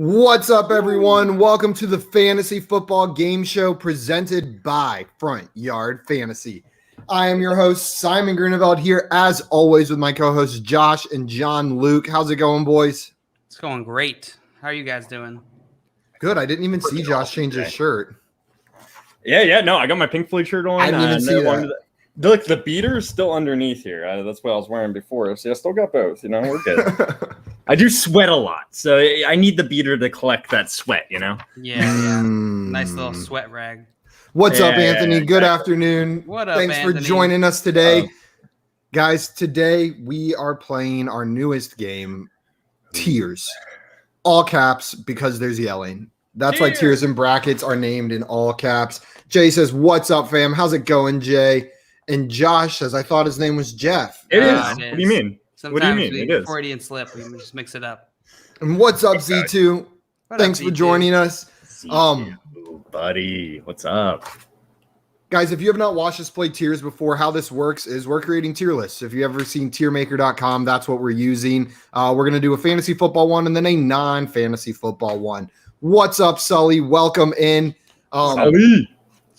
What's up, everyone? Welcome to the Fantasy Football Game Show presented by Front Yard Fantasy. I am your host, Simon Grunewald, here as always with my co-hosts Josh and John Luke. How's it going, boys? It's going great. How are you guys doing? Good. I didn't even see Josh change his shirt. Yeah. No, I got my Pink Floyd shirt on. I didn't even see that. Look, the beater is still underneath here. That's what I was wearing before. So I still got both. We're good. I do sweat a lot, so I need the beater to collect that sweat, Yeah. Nice little sweat rag. What's up, Anthony? Good afternoon. What up, Thanks Anthony? for joining us today. Guys, today we are playing our newest game, TIERS. All caps because there's yelling. That's why TIERS and brackets are named in all caps. Jay says, "What's up, fam? How's it going, Jay?" And Josh says, "I thought his name was Jeff." It is. It What do you mean? Sometimes What do you mean? we It is. Freudian slip. We just mix it up. And what's up, Z2? Thanks for joining us. Buddy, what's up? Guys, if you have not watched us play tiers before, how this works is we're creating tier lists. If you've ever seen tiermaker.com, that's what we're using. We're going to do a fantasy football one and then a non-fantasy football one. What's up, Sully? Welcome in. Sully.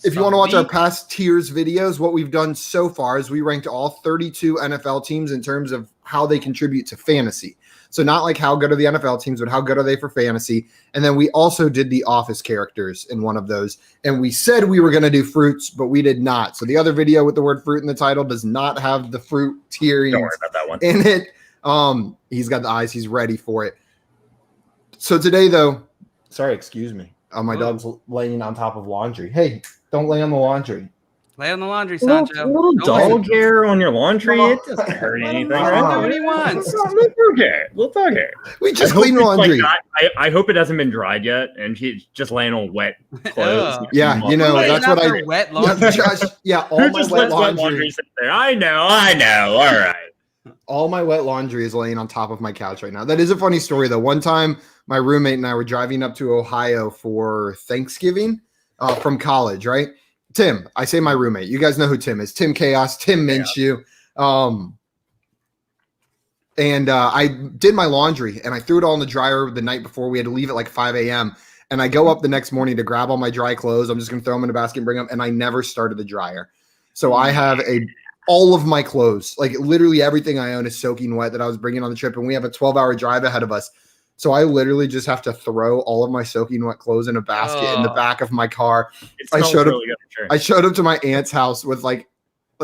If you want to watch our past tiers videos, what we've done so far is we ranked all 32 NFL teams in terms of how they contribute to fantasy. So not like how good are the NFL teams, but how good are they for fantasy? And then we also did the office characters in one of those. And we said we were going to do fruits, but we did not. So the other video with the word fruit in the title does not have the fruit tier Don't worry about that one. in it. He's got the eyes. He's ready for it. So today, though, sorry, excuse me. My dog's laying on top of laundry. Hey, don't lay on the laundry. Lay on the laundry, Sancho. Little dog hair on your laundry. It doesn't hurt anything. Right? Do what he wants. Little dog hair. We just cleaned laundry. I hope it hasn't been dried yet, and he's just laying on wet clothes. Yeah, that's what I. Wet laundry. All my wet laundry. Sit there? I know. All right. All my wet laundry is laying on top of my couch right now. That is a funny story, though. One time, my roommate and I were driving up to Ohio for Thanksgiving from college, right? Tim, I say my roommate. You guys know who Tim is. Tim Chaos, Tim Minshew. And I did my laundry, and I threw it all in the dryer the night before. We had to leave at like 5 a.m. And I go up the next morning to grab all my dry clothes. I'm just going to throw them in a basket and bring them. And I never started the dryer. So I have all of my clothes, like literally everything I own is soaking wet that I was bringing on the trip. And we have a 12-hour drive ahead of us. So I literally just have to throw all of my soaking wet clothes in a basket in the back of my car. I showed up to my aunt's house with like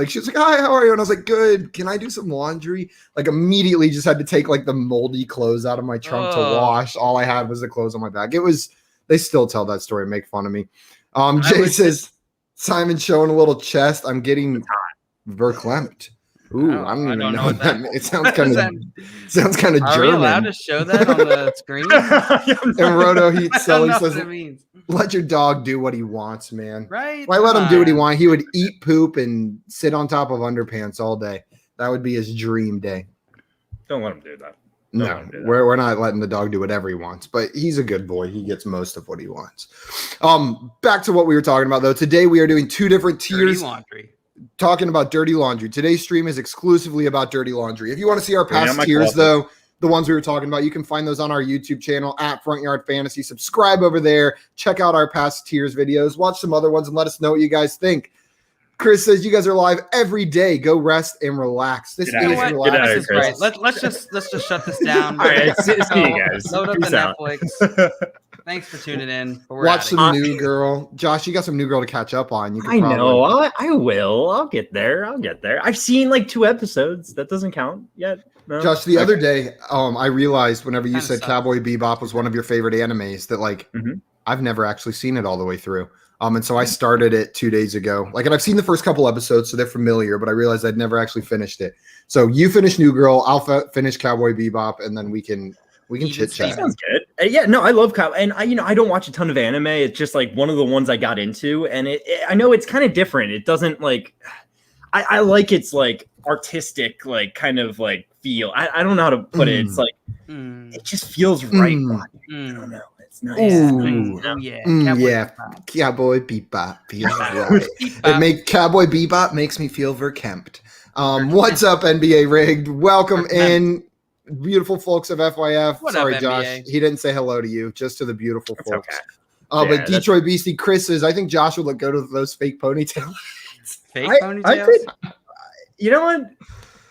she was like, "Hi, how are you?" And I was like, "Good. Can I do some laundry?" Like immediately just had to take like the moldy clothes out of my trunk to wash. All I had was the clothes on my back. They still tell that story and make fun of me. Jay says, "Simon showing a little chest. I'm getting verklempt." Ooh, I don't even know what that means. It sounds kind of German. Are we allowed to show that on the screen? And Roto Heat Sully says, what it means. "Let your dog do what he wants, man." Right? Why let him do what he wants? He would eat poop and sit on top of underpants all day. That would be his dream day. Don't let him do that. No, we're not letting the dog do whatever he wants, but he's a good boy. He gets most of what he wants. Back to what we were talking about, though. Today we are doing two different tiers. Dirty laundry. Talking about dirty laundry. Today's stream is exclusively about dirty laundry. If you want to see our past tiers, though, the ones we were talking about, you can find those on our YouTube channel at Front Yard Fantasy. Subscribe over there. Check out our past tiers videos. Watch some other ones and let us know what you guys think. Chris says you guys are live every day. Go rest and relax. This is relaxing. Right. Let's just shut this down. All right, see you guys. Load up the Netflix. Thanks for tuning in. Watch some New Girl. Josh, you got some New Girl to catch up on. I know. I will. I'll get there. I've seen like 2 episodes. That doesn't count yet. No? Josh, the other day, I realized whenever you said Cowboy Bebop was one of your favorite animes that I've never actually seen it all the way through. And so I started it 2 days ago. And I've seen the first couple episodes, so they're familiar, but I realized I'd never actually finished it. So you finish New Girl, I'll finish Cowboy Bebop, and then we can chit chat. Sounds good. Yeah, no, I love Cowboy, and I don't watch a ton of anime. It's just like one of the ones I got into, and I know it's kind of different. It doesn't I like its like artistic kind of feel. I don't know how to put it. It's it just feels right. I don't know. It's nice. Cowboy Bebop feels right. Cowboy Bebop makes me feel verklempt. What's up, NBA Rigged? Welcome in. beautiful folks of FYF. What Sorry, up, Josh. NBA? He didn't say hello to you, just to the beautiful That's folks. okay. But Yeah, Detroit BC Chris I think Josh would look good with those fake ponytails. Fake I ponytails? could, you know what?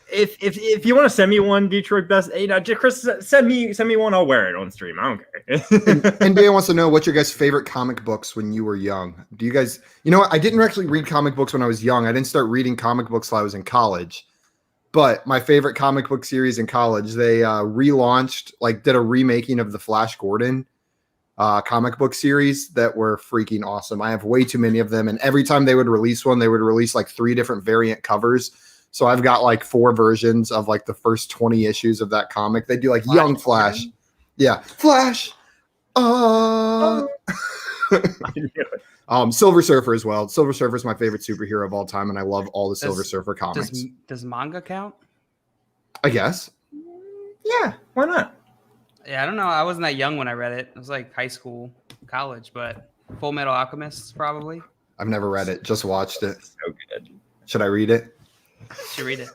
If you want to send me one, Detroit best, just Chris, send me one. I'll wear it on stream. I don't care. NBA wants to know what's your guys' favorite comic books when you were young. Do you guys? You know what? I didn't actually read comic books when I was young. I didn't start reading comic books till I was in college. But my favorite comic book series in college, they relaunched, did a remaking of the Flash Gordon comic book series that were freaking awesome. I have way too many of them, and every time they would release one, they would release 3 different variant covers. So I've got 4 versions of the first 20 issues of that comic. They do Young Flash. Gordon? Yeah. Flash. Silver Surfer as well. Silver Surfer is my favorite superhero of all time, and I love all the Silver Surfer comics. Does manga count? I guess. Yeah, why not? Yeah, I don't know. I wasn't that young when I read it. It was high school, college, but Full Metal Alchemist probably. I've never read it, just watched it. So good. Should I read it? Should read it.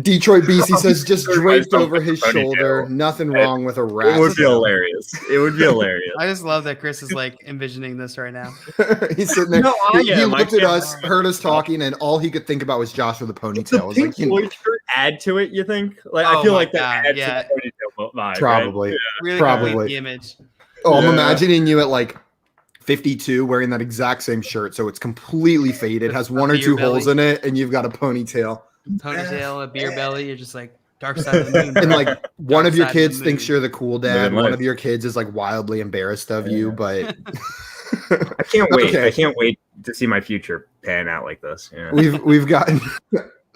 Detroit BC says just draped myself over his ponytail. shoulder. Nothing wrong with a rat. It would be hilarious. It would be hilarious. I just love that Chris is envisioning this right now. He's sitting there. No, I he am. looked I at can't- us, heard us talking, and all he could think about was Josh with a ponytail. I was The like, Pink Floyd shirt add to it, you think? I Oh feel my like that God, adds yeah. to the ponytail vibe. probably. Right? Really Probably. complete the image. Oh, I'm Yeah. imagining you at 52 wearing that exact same shirt, so it's completely faded, With has a 1 or beer 2 belly. holes in it, and you've got a ponytail. Ponytail, a beer belly. You're just dark side of the moon. And one of your Dark side of kids the thinks moon. you're the cool dad. Living One life. of your kids is wildly embarrassed of you, but I can't wait. Okay. I can't wait to see my future pan out like this. Yeah.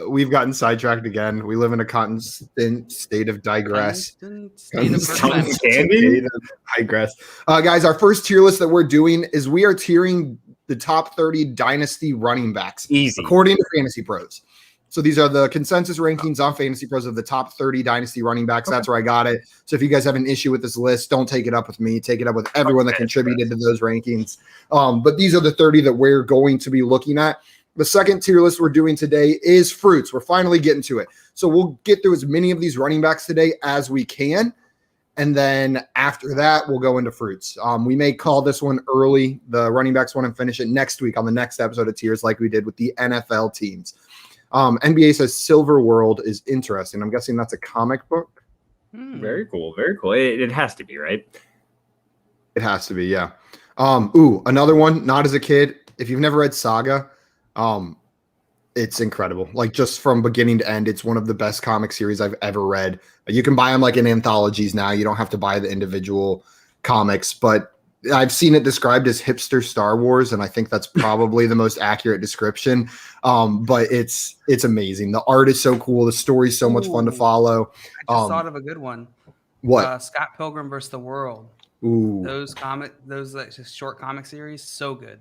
we've gotten sidetracked again. We live in a constant state of digress. Constant state of Constant perplexity. candy? State of digress. Guys, our first tier list that we're doing is we are tiering the top 30 Dynasty running backs Easy. according to Fantasy Pros. So these are the consensus rankings on Fantasy Pros of the top 30 Dynasty running backs. That's where I got it. So if you guys have an issue with this list, don't take it up with me. Take it up with everyone that contributed to those rankings. But these are the 30 that we're going to be looking at. The second tier list we're doing today is fruits. We're finally getting to it. So we'll get through as many of these running backs today as we can. And then after that, we'll go into fruits. We may call this one early, the running backs one, and finish it next week on the next episode of Tiers like we did with the NFL teams. NBA says Silver World is interesting. I'm guessing that's a comic book. Very cool. Very cool. It has to be, right? It has to be, yeah. Another one, not as a kid. If you've never read Saga, it's incredible. Just from beginning to end, it's one of the best comic series I've ever read. You can buy them in anthologies now. You don't have to buy the individual comics, but I've seen it described as hipster Star Wars, and I think that's probably the most accurate description. But it's amazing. The art is so cool. The story's so much fun to Ooh. follow. I just thought of a good one. What? Scott Pilgrim vs. the World. Ooh. Those just short comic series, so good.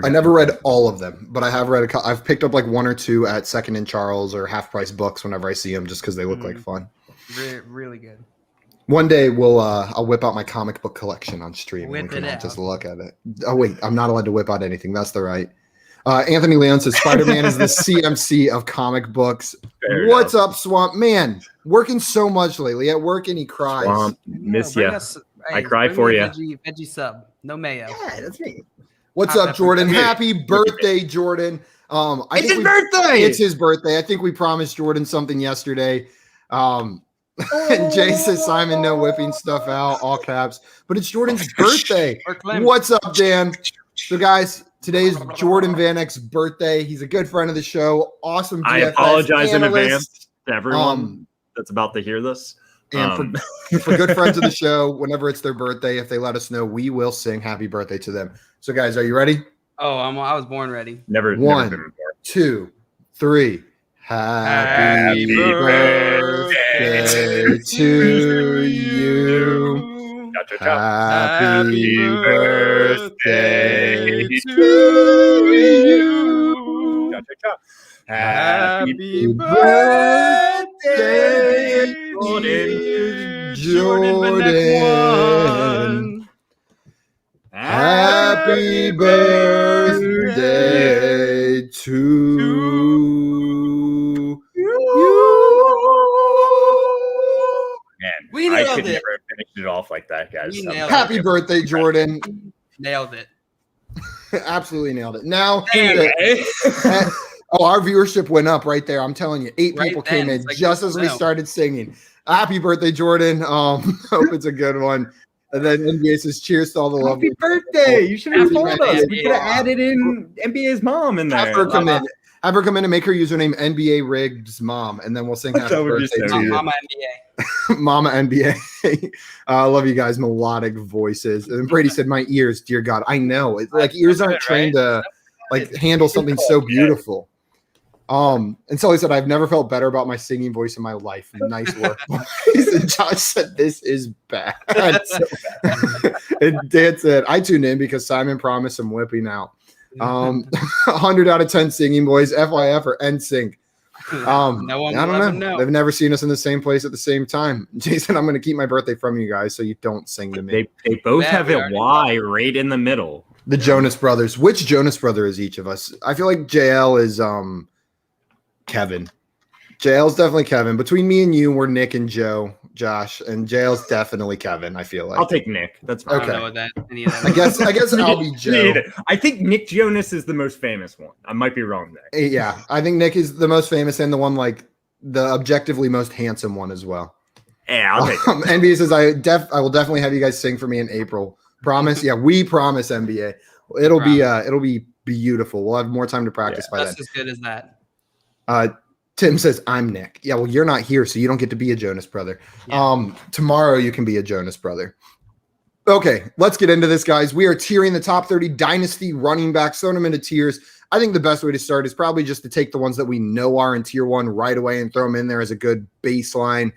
I never read all of them, but I have read I've picked up 1 or 2 at Second and Charles or Half Price Books whenever I see them, just because they look like fun. Really good. One day I'll whip out my comic book collection on stream. Whip and we can it all out. just look at it. Oh wait, I'm not allowed to whip out anything. That's the right. Anthony Leon says Spider-Man is the CMC of comic books. Fair What's enough. up, Swamp Man? Working so much lately at work, and he cries. Swamp, miss Bring ya. us- I cry bring for me a ya. Veggie sub, no mayo. Yeah, that's me. What's Hot up, pepper. Jordan? Look at Happy birthday, Jordan. I It's think his we- birthday. It's his birthday. I think we promised Jordan something yesterday. And Jay says, Simon, no whipping stuff out, all caps. But it's Jordan's birthday. Or Clem. What's up, Dan? So, guys, today is Jordan Van Eck's birthday. He's a good friend of the show. Awesome I DFS apologize in analyst. advance to everyone Um, that's about to hear this. And for good friends of the show, whenever it's their birthday, if they let us know, we will sing happy birthday to them. So, guys, are you ready? Oh, I was born ready. never One. been before. 2, 3. Happy Happy birthday to you. Cha-cha-cha. Happy birthday to you. Cha-cha-cha. Happy birthday, Jordan. Jordan Van Eck one. Happy birthday to you. could it. never have finished it off like that, guys. You nailed Happy birthday, Jordan. Nailed it. Absolutely nailed it. Now, Anyway. our viewership went up right there. I'm telling you, 8 Right people then, came in it's like just as we no. started singing. Happy birthday, Jordan. Hope it's a good one. And then NBA says, cheers to all the love. Happy birthday! You should have Happy told birthday, us. We could have NBA. added in NBA's mom in there. Have her come in. Have her come in and make her username NBA Riggs Mom, and then we'll sing happy That would be birthday so to you. Mama NBA. Mama NBA. I love you guys, melodic voices. And Brady said, my ears, dear God. I know. It's like ears aren't trained to like handle something so beautiful. And Sully said, I've never felt better about my singing voice in my life. Nice work. And Josh said, this is bad. And Dan said, I tuned in because Simon promised some whipping out. 100 out of 10 singing boys, FYF or NSYNC. No one I will don't ever know. know. They've never seen us in the same place at the same time. Jason, I'm going to keep my birthday from you guys so you don't sing to me. They both Yeah, have we a already Y right in the middle. The Jonas Brothers. Which Jonas brother is each of us? I feel like JL is Kevin. JL's definitely Kevin. Between me and you, we're Nick and Josh, and JL's definitely Kevin, I feel like. I'll take Nick. That's fine. I don't Okay. know what that, any of that I guess I'll be Joe. I think Nick Jonas is the most famous one. I might be wrong there. Yeah, I think Nick is the most famous and the one like the objectively most handsome one as well. Yeah, I'll take it. NBA says I will definitely have you guys sing for me in April. Promise? Yeah, we promise, NBA. It'll be beautiful. We'll have more time to practice by then. That's as good as that. Tim says I'm Nick. Yeah, well, you're not here, so you don't get to be a Jonas brother. Yeah. Tomorrow you can be a Jonas brother. Okay, let's get into this, guys. We are tiering the top 30 Dynasty running backs, throwing them into tiers. I think the best way to start is probably just to take the ones that we know are in tier 1 right away and throw them in there as a good baseline.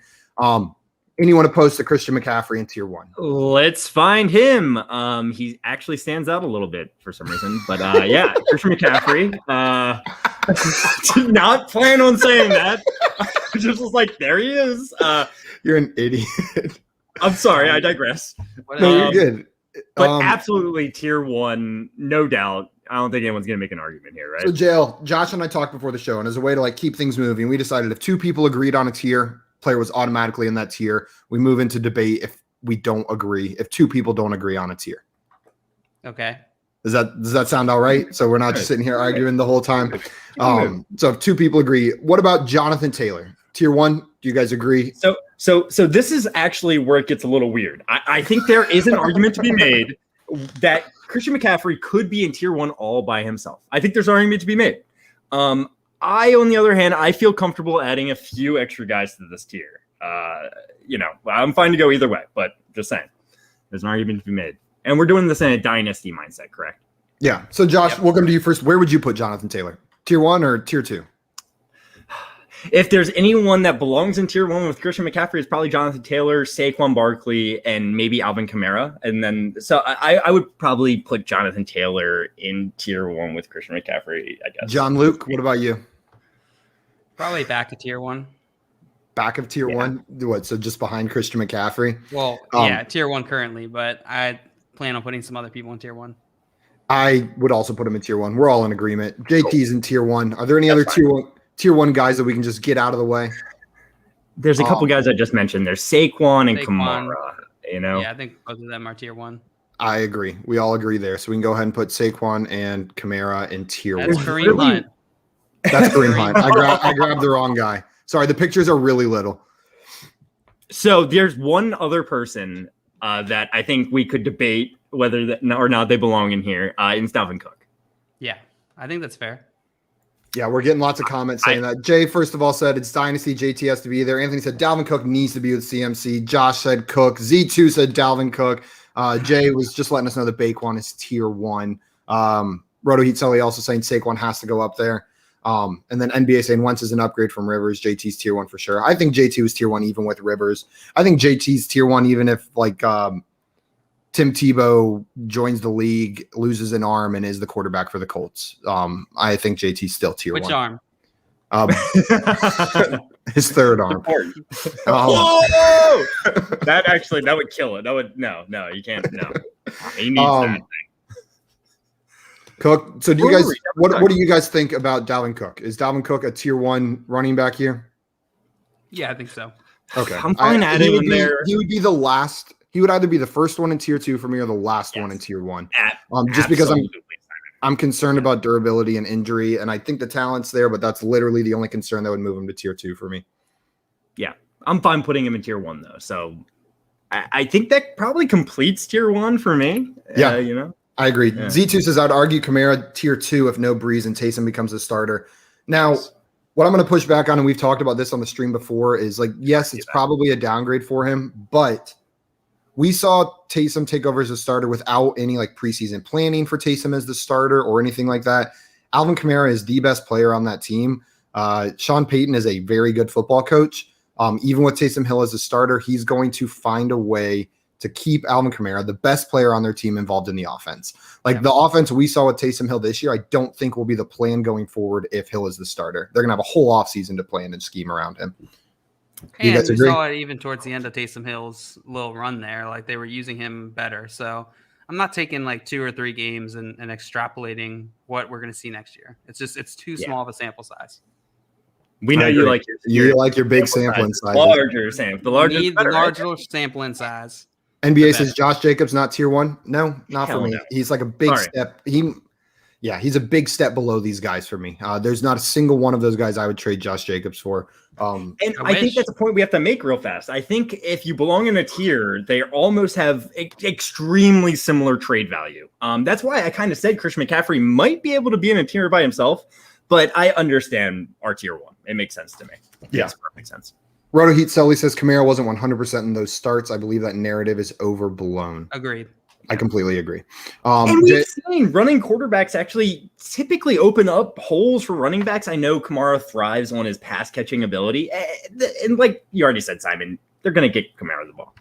Anyone opposed to Christian McCaffrey in tier 1? Let's find him. He actually stands out a little bit for some reason, but yeah, Christian McCaffrey. Did not plan on saying that. Just was like, there he is. You're an idiot. I'm sorry, I digress. No, you're good. But absolutely tier 1, no doubt. I don't think anyone's gonna make an argument here, right? So, Jail, Josh and I talked before the show, and as a way to like keep things moving, we decided if 2 people agreed on a tier, player was automatically in that tier. We move into debate if we don't agree, if 2 people don't agree on a tier. Okay. Does that sound all right? So we're not just sitting here arguing the whole time. So if 2 people agree, what about Jonathan Taylor? Tier 1, do you guys agree? So this is actually where it gets a little weird. I think there is an argument to be made that Christian McCaffrey could be in tier 1 all by himself. I think there's an argument to be made. I, on the other hand, I feel comfortable adding a few extra guys to this tier. I'm fine to go either way, but just saying, there's an argument to be made. And we're doing this in a dynasty mindset, correct? Yeah. So, Josh, we'll come to you first. Where would you put Jonathan Taylor? Tier 1 or tier 2? If there's anyone that belongs in tier 1 with Christian McCaffrey, it's probably Jonathan Taylor, Saquon Barkley, and maybe Alvin Kamara. And then, so I would probably put Jonathan Taylor in tier 1 with Christian McCaffrey, I guess. John Luke, what about you? Probably back to tier 1. Back of tier 1? What? So just behind Christian McCaffrey? Well, yeah, tier 1 currently, but I plan on putting some other people in tier 1. I would also put him in tier 1. We're all in agreement. JT's in tier 1. Are there any other tier 1 guys that we can just get out of the way? There's a couple guys I just mentioned. There's Saquon and Saquon. Kamara, Yeah, I think both of them are tier 1. I agree. We all agree there. So we can go ahead and put Saquon and Kamara in tier 1. That's Kareem Hunt. That's Kareem Hunt. I grabbed the wrong guy. Sorry, the pictures are really little. So there's one other person that I think we could debate whether that or not they belong in here. It's Dalvin Cook. Yeah, I think that's fair. Yeah, we're getting lots of comments saying that. Jay, first of all, said it's Dynasty. JT has to be there. Anthony said Dalvin Cook needs to be with CMC. Josh said Cook. Z2 said Dalvin Cook. Jay was just letting us know that Baquan is tier 1. Roto Heat Sully also saying Saquon has to go up there. And then NBA saying Wentz is an upgrade from Rivers. JT's tier 1 for sure. I think JT was tier 1 even with Rivers. I think JT's tier 1 even if like Tim Tebow joins the league, loses an arm, and is the quarterback for the Colts. I think JT's still tier 1. Which arm? His third arm. Whoa! that would kill it. No, you can't. No, he needs that. Cook. So do you guys? What do you guys think about Dalvin Cook? Is Dalvin Cook a tier 1 running back here? Yeah, I think so. Okay. I'm fine adding him there. He would be the last. He would either be the first one in tier 2 for me or the last one in tier 1. Just because I'm concerned about durability and injury, and I think the talent's there, but that's literally the only concern that would move him to tier 2 for me. Yeah, I'm fine putting him in tier 1 though. So I think that probably completes tier 1 for me. Yeah, I agree. Yeah. Z2 says I'd argue Kamara tier 2 if no Breeze and Taysom becomes a starter. Now, what I'm going to push back on, and we've talked about this on the stream before, is like, yes, it's probably a downgrade for him, but we saw Taysom take over as a starter without any like preseason planning for Taysom as the starter or anything like that. Alvin Kamara is the best player on that team. Sean Payton is a very good football coach. Even with Taysom Hill as a starter, he's going to find a way to keep Alvin Kamara, the best player on their team, involved in the offense. The offense we saw with Taysom Hill this year, I don't think will be the plan going forward if Hill is the starter. They're going to have a whole offseason to plan and scheme around him. And we saw it even towards the end of Taysom Hill's little run there. Like, they were using him better. So I'm not taking like 2 or 3 games and extrapolating what we're going to see next year. It's too small of a sample size. We know you like your big sampling size. Larger sample. The larger, need the larger sampling size. NBA says Josh Jacobs not tier 1. No, not for me. No. He's like a big step. He's a big step below these guys for me. There's not a single one of those guys I would trade Josh Jacobs for. And I think that's a point we have to make real fast. I think if you belong in a tier, they almost have extremely similar trade value. That's why I kind of said Christian McCaffrey might be able to be in a tier by himself, but I understand our tier 1. It makes sense to me. Yeah. Makes perfect sense. Roto Heat Sully says Kamara wasn't 100% in those starts. I believe that narrative is overblown. Agreed. I completely agree. And we've seen running quarterbacks actually typically open up holes for running backs. I know Kamara thrives on his pass catching ability. And like you already said, Simon, they're going to get Kamara the ball.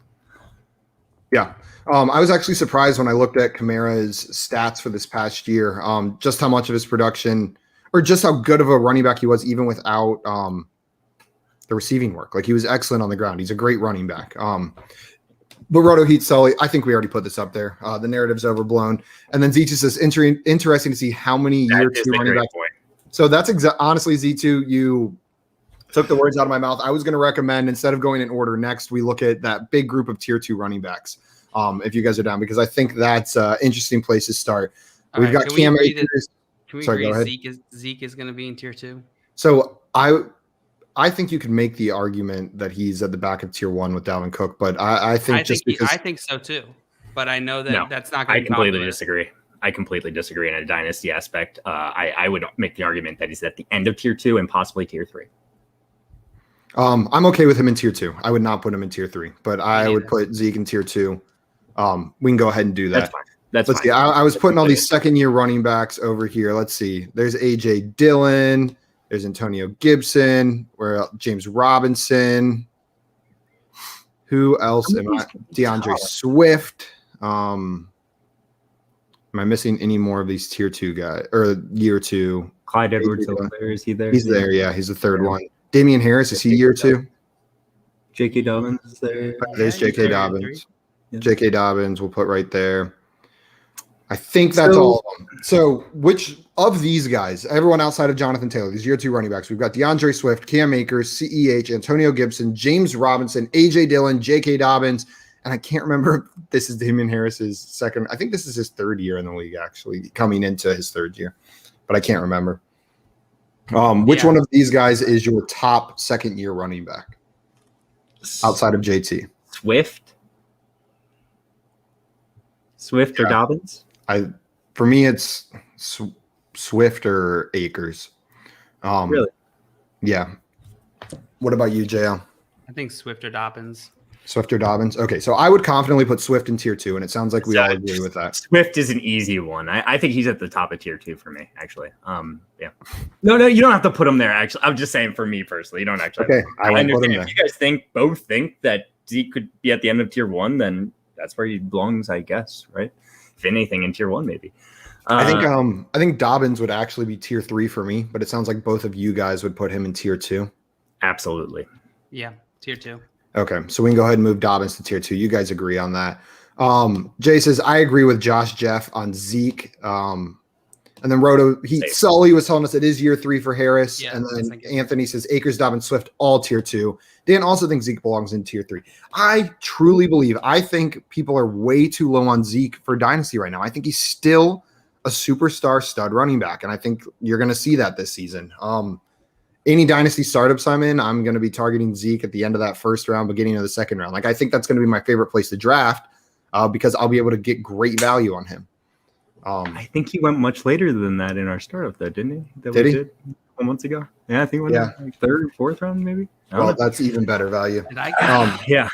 Yeah. I was actually surprised when I looked at Kamara's stats for this past year, just how much of his production or just how good of a running back he was even without the receiving work. Like, he was excellent on the ground. He's a great running back. But Roto Heat Sully, I think we already put this up there. The narrative's overblown. And then Z2 says, interesting to see how many year 2 running backs. So that's honestly, Z2, you took the words out of my mouth. I was going to recommend, instead of going in order next, we look at that big group of tier 2 running backs. If you guys are down, because I think that's an interesting place to start. We've got Cam Akers. Can we agree Zeke is going to be in tier 2? So I think you could make the argument that he's at the back of tier 1 with Dalvin Cook, but I think so too. But I know that that's not going to be completely disagree. I completely disagree in a dynasty aspect. I would make the argument that he's at the end of tier 2 and possibly tier 3. I'm okay with him in tier 2. I would not put him in tier 3, but I would put Zeke in tier 2. We can go ahead and do that. That's fine. Let's see. I was putting all these second-year running backs over here. Let's see. There's AJ Dillon. There's Antonio Gibson. James Robinson. Who else am I? DeAndre Swift. Am I missing any more of these tier 2 guys or year 2? Clyde Edwards-Helaire, is he there? He's there. Yeah, he's the third one. Damian Harris, is he year 2? J.K. Dobbins is there. There's J.K. Dobbins. Yeah. J.K. Dobbins we'll put right there. I think that's all of them. So which of these guys, everyone outside of Jonathan Taylor, these year 2 running backs, we've got DeAndre Swift, Cam Akers, CEH, Antonio Gibson, James Robinson, AJ Dillon, J.K. Dobbins, and I can't remember if this is Damian Harris's second. I think this is his 3rd year in the league, actually, coming into his 3rd year, but I can't remember. Which one of these guys is your top second-year running back outside of JT? Swift or Dobbins? For me, it's Swift or Akers. Really? Yeah. What about you, JL? I think Swift or Dobbins. Swift or Dobbins? Okay, so I would confidently put Swift in tier 2, and it sounds like we all agree with that. Swift is an easy one. I think he's at the top of tier 2 for me, actually. Yeah. No, you don't have to put him there, actually. I'm just saying for me personally. You don't actually. Okay, I won't put him there. If you guys both think that Zeke could be at the end of tier 1, then that's where he belongs, I guess, right? If anything, in tier 1, maybe. I think Dobbins would actually be tier 3 for me, but it sounds like both of you guys would put him in tier 2. Absolutely. Yeah, tier 2. Okay, so we can go ahead and move Dobbins to tier 2. You guys agree on that. Jay says, I agree with Josh Jeff on Zeke. And then Sully was telling us it is year 3 for Harris. Yeah, and then Anthony says Akers, Dobbins, Swift, all tier 2. Dan also thinks Zeke belongs in tier 3. I truly believe, I think people are way too low on Zeke for Dynasty right now. I think he's still a superstar stud running back. And I think you're going to see that this season. Any Dynasty startups I'm in, I'm going to be targeting Zeke at the end of that first round, beginning of the second round. Like, I think that's going to be my favorite place to draft because I'll be able to get great value on him. I think he went much later than that in our startup, though, didn't he? Did he? A couple months ago. Yeah, I think we went like 3rd, 4th round, maybe. Well, that's even better value. Yeah.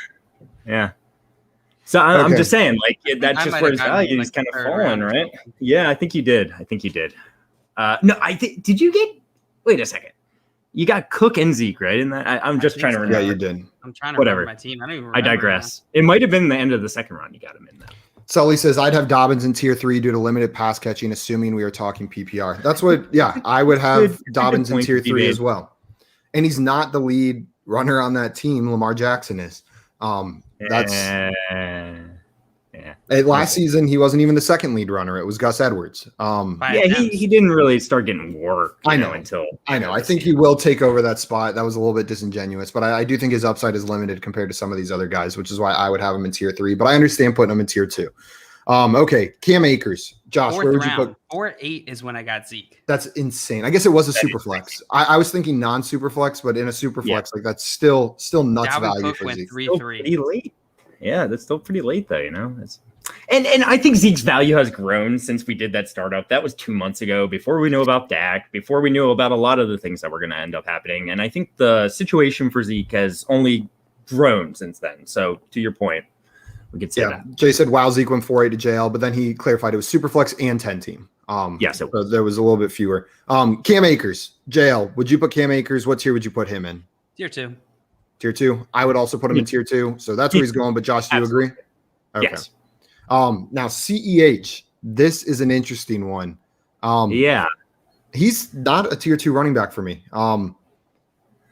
So I'm just saying, like, that's just where his value is kind of falling, right? Yeah, I think you did. No, did you get? Wait a second. You got Cook and Zeke, right? In that, I'm just trying to remember. Yeah, you did. I'm trying to remember my team. I digress. It might have been the end of the second round. You got him in that. Sully says, I'd have Dobbins in tier 3 due to limited pass catching, assuming we are talking PPR. That's what, I would have Dobbins in tier 3 as well. And he's not the lead runner on that team. Lamar Jackson is. Last season, he wasn't even the second lead runner. It was Gus Edwards. He didn't really start getting work. I know. I think he will take over that spot. That was a little bit disingenuous, but I do think his upside is limited compared to some of these other guys, which is why I would have him in tier 3. But I understand putting him in tier 2. Okay, Cam Akers. Josh, where would you put? 4-8 is when I got Zeke. That's insane. I guess it was a super flex. I was thinking non-super flex, but in a super flex, like that's still nuts Dalvin value Cook for went Zeke. 3-3. Pretty late. Yeah, that's still pretty late though, And I think Zeke's value has grown since we did that startup. That was 2 months ago, before we knew about Dak, before we knew about a lot of the things that were going to end up happening. And I think the situation for Zeke has only grown since then. So to your point, we could say that. Jay said, wow, Zeke went 4-8 to JL, but then he clarified it was Superflex and 10 team. Yes, so there was a little bit fewer. Cam Akers, JL, would you put Cam Akers? What tier would you put him in? Tier 2. Tier 2. I would also put him in tier 2. So that's where he's going. But Josh, do you agree? Okay. Yes. Now CEH, this is an interesting one. He's not a tier 2 running back for me.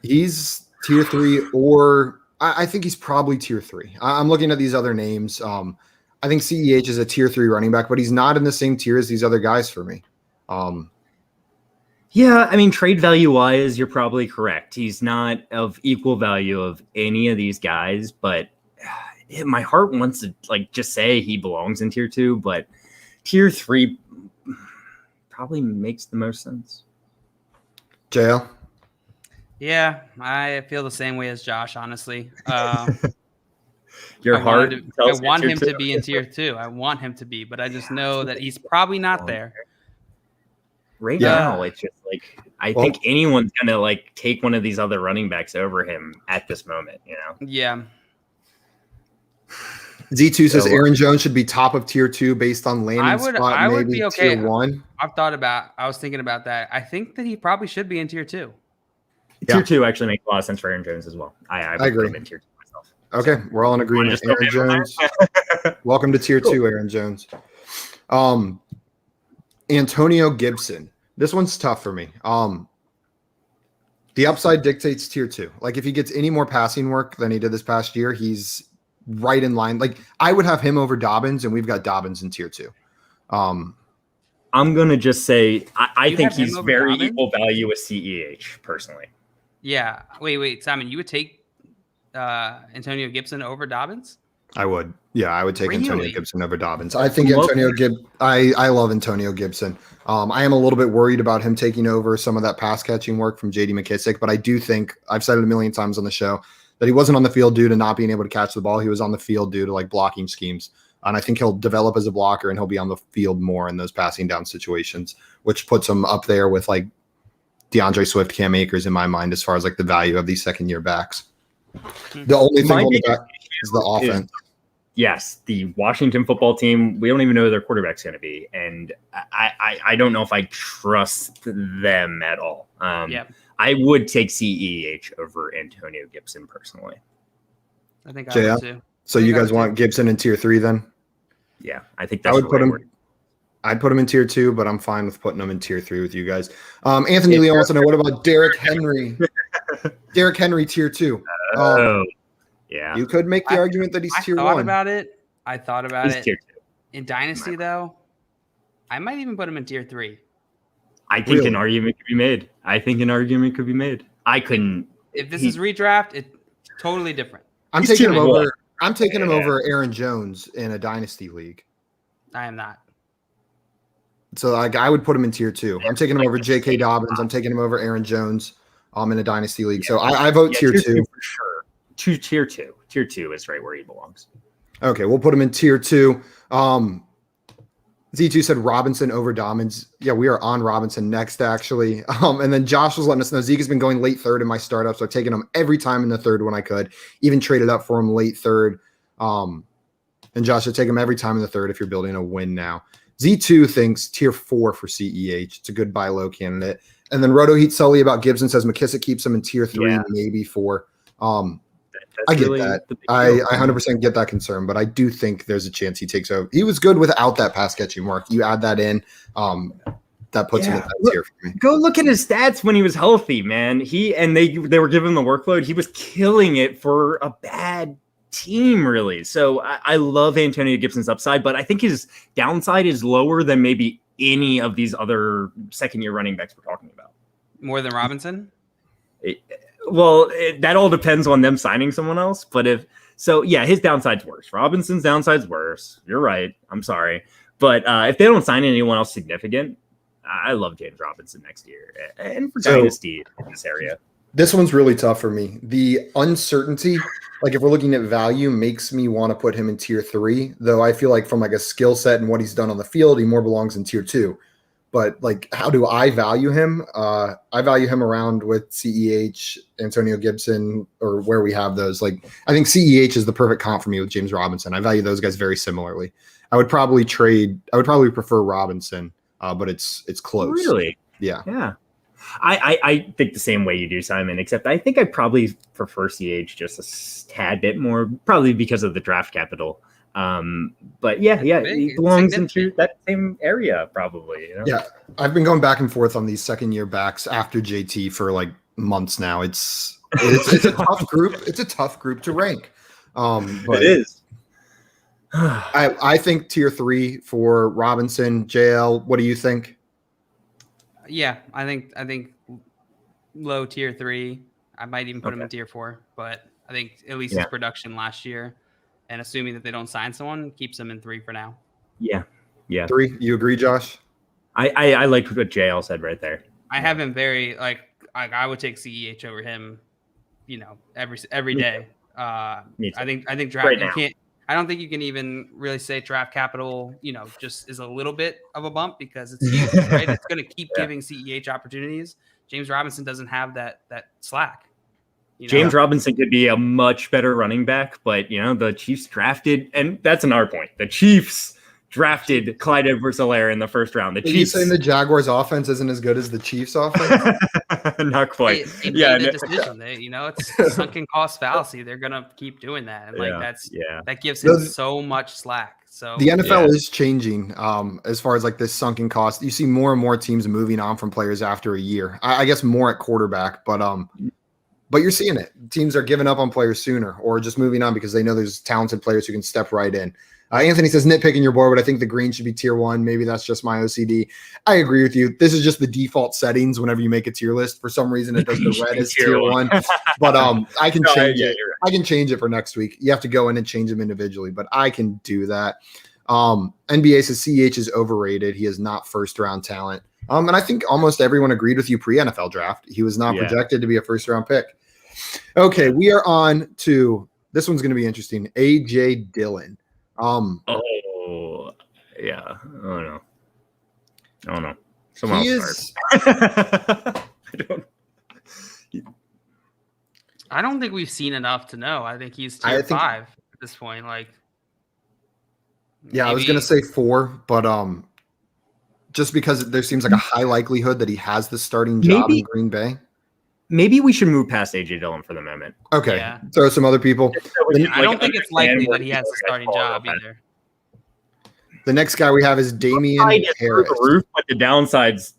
He's tier 3, or I think he's probably tier 3. I'm looking at these other names. I think CEH is a tier 3 running back, but he's not in the same tier as these other guys for me. Yeah, I mean, trade value wise, you're probably correct. He's not of equal value of any of these guys, but my heart wants to just say he belongs in tier 2, but tier 3 probably makes the most sense. JL? Yeah, I feel the same way as Josh, honestly. Your heart. I want him to be in tier 2. I want him to be, but I just know that he's probably not there. Right now, it's just I think anyone's gonna take one of these other running backs over him at this moment, Yeah. Z2 says Aaron Jones should be top of tier 2 based on landing spot. I would maybe be okay. Tier 1. I was thinking about that. I think that he probably should be in tier 2. Tier 2 actually makes a lot of sense for Aaron Jones as well. I agree. Put him in tier 2 myself. Okay, we're all in agreement. Aaron Jones. Welcome to tier 2, Aaron Jones. Antonio Gibson. This one's tough for me. The upside dictates tier 2. If he gets any more passing work than he did this past year, he's right in line. I would have him over Dobbins, and we've got Dobbins in tier 2. I'm gonna just say I think he's very Dobbins? Equal value with CEH personally. Yeah. Wait, Simon, you would take Antonio Gibson over Dobbins? I would. Yeah, I would take Antonio Gibson over Dobbins. I think I love Antonio Gibson. I am a little bit worried about him taking over some of that pass catching work from JD McKissick, but I do think, I've said it a million times on the show, that he wasn't on the field due to not being able to catch the ball. He was on the field due to blocking schemes. And I think he'll develop as a blocker, and he'll be on the field more in those passing down situations, which puts him up there with DeAndre Swift, Cam Akers in my mind, as far as the value of these second-year backs. The only thing holding back is the offense. Yes, the Washington football team, we don't even know who their quarterback's going to be. And I don't know if I trust them at all. I would take CEH over Antonio Gibson personally. I think I would too. So you guys want Gibson in tier 3 then? Yeah, I think that's I'd put him in tier 2, but I'm fine with putting him in tier 3 with you guys. Anthony Lee wants to know, what about Derrick Henry? Derrick Henry, tier 2. Yeah. You could make the argument that he's tier 1. I thought about it. Tier 2. In Dynasty, though, I might even put him in tier 3. I think an argument could be made. I couldn't. If this is redraft, it's totally different. I'm taking him over. I'm taking him over Aaron Jones in a dynasty league. I am not. So I would put him in tier 2. I'm taking him over J.K. Dobbins. I'm taking him over Aaron Jones in a dynasty league. So I vote tier 2 for sure. Tier 2. Tier 2 is right where he belongs. Okay, we'll put him in tier 2. Z2 said Robinson over Dobbins. Yeah, we are on Robinson next, actually. And then Josh was letting us know Zeke has been going late third in my startup, so I've taken him every time in the third when I could. Even traded up for him late third. And Josh, I'd take him every time in the third if you're building a win now. Z2 thinks tier 4 for CEH. It's a good buy low candidate. And then Roto Heat Sully about Gibson says McKissick keeps him in tier 3, maybe 4. I get that. I 100% get that concern, but I do think there's a chance he takes over. He was good without that pass catching work. You add that in, that puts him in that tier for me. Go look at his stats when he was healthy, man. They were giving him the workload. He was killing it for a bad team, really. So I love Antonio Gibson's upside, but I think his downside is lower than maybe any of these other second-year running backs we're talking about. More than Robinson? That all depends on them signing someone else. But his downside's worse. Robinson's downside's worse. You're right. I'm sorry. But if they don't sign anyone else significant, I love James Robinson next year. And for Dynasty in this area. This one's really tough for me. The uncertainty, like if we're looking at value, makes me want to put him in tier 3, though I feel like from like a skill set and what he's done on the field, he more belongs in tier 2. But like, how do I value him? I value him around with CEH, Antonio Gibson, or where we have those. Like, I think CEH is the perfect comp for me with James Robinson. I value those guys very similarly. I would probably prefer Robinson, but it's close. Really? Yeah. I think the same way you do, Simon, except I think I probably prefer CH just a tad bit more, probably because of the draft capital. But he belongs into that same area, probably. You know? Yeah, I've been going back and forth on these second-year backs after JT for like months now. It's a tough group. It's a tough group to rank. But it is. I think tier 3 for Robinson. JL, what do you think? Yeah, I think low tier 3. I might even put him in tier 4, but I think at least his production last year, and assuming that they don't sign someone, keeps him in 3 for now. Yeah. 3. You agree, Josh? I like what JL said right there. I have him very I would take CEH over him, every day. I think draft right now. I don't think you can even really say draft capital, just is a little bit of a bump because it's huge, right? It's going to keep giving CEH opportunities. James Robinson doesn't have that slack. James Robinson could be a much better running back, but the Chiefs drafted, and that's another point. The Chiefs drafted Clyde Edwards-Helaire in the first round. Are you saying the Jaguars' offense isn't as good as the Chiefs' offense? Not quite. They made the decision. It's sunken cost fallacy. They're gonna keep doing that, and that gives him so much slack. So the NFL is changing as far as like this sunken cost. You see more and more teams moving on from players after a year. I guess more at quarterback, but you're seeing it. Teams are giving up on players sooner or just moving on because they know there's talented players who can step right in. Anthony says nitpicking your board, but I think the green should be tier 1. Maybe that's just my OCD. I agree with you. This is just the default settings whenever you make a tier list. For some reason, it does the red as tier 1. But I can change it. I can change it for next week. You have to go in and change them individually, but I can do that. NBA says CH is overrated. He is not first-round talent. And I think almost everyone agreed with you pre-NFL draft. He was not projected to be a first-round pick. Okay, we are on to – this one's going to be interesting. A.J. Dillon. Oh no. Someone else I don't think we've seen enough to know. I think he's tier 5 at this point. I was gonna say 4, but just because there seems like a high likelihood that he has the starting job in Green Bay. Maybe we should move past A.J. Dillon for the moment. Okay. Yeah. Throw some other people. I don't think it's likely that he has a starting job either. The next guy we have is Damian Harris. The roof, but the downside's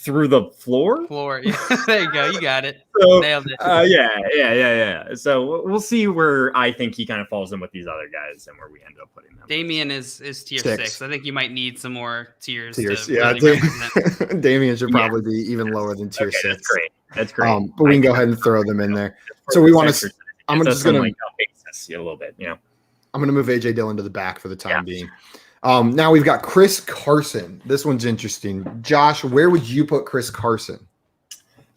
through the floor. Yeah. There you go. You got it. So, Nailed it. Yeah. So we'll see where I think he kind of falls in with these other guys and where we end up putting them. Damian is tier 6. I think you might need some more tiers. Yeah, really represent. Damian should probably be even lower than tier 6. That's great. But we can go ahead and throw them in there. So we want to. I'm just gonna like a little bit. I'm gonna move AJ Dillon to the back for the time being. Now we've got Chris Carson. This one's interesting. Josh, where would you put Chris Carson?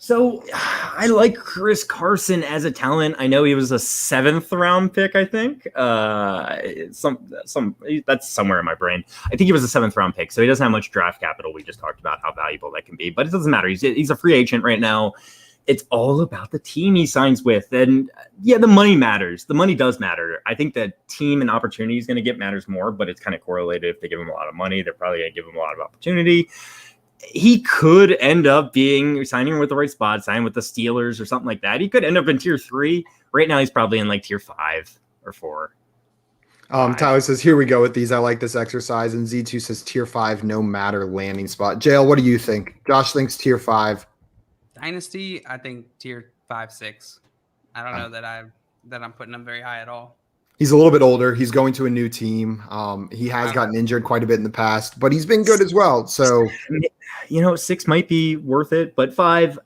So I like Chris Carson as a talent. I know he was a 7th round pick, I think. That's somewhere in my brain. I think he was a 7th round pick. So he doesn't have much draft capital. We just talked about how valuable that can be, but it doesn't matter. He's a free agent right now. It's all about the team he signs with. And the money matters. The money does matter. I think that team and opportunity he's going to get matters more, but it's kind of correlated. If they give him a lot of money, they're probably going to give him a lot of opportunity. He could end up signing with the right spot, signing with the Steelers or something like that. He could end up in tier 3. Right now, he's probably in like tier 5 or 4. Tyler says, here we go with these. I like this exercise. And Z2 says tier 5, no matter landing spot. JL, what do you think? Josh thinks tier 5. Dynasty, I think tier 5, 6. I don't know that I'm putting him very high at all. He's a little bit older. He's going to a new team. He has gotten injured quite a bit in the past, but he's been good as well. So, 6 might be worth it, but 5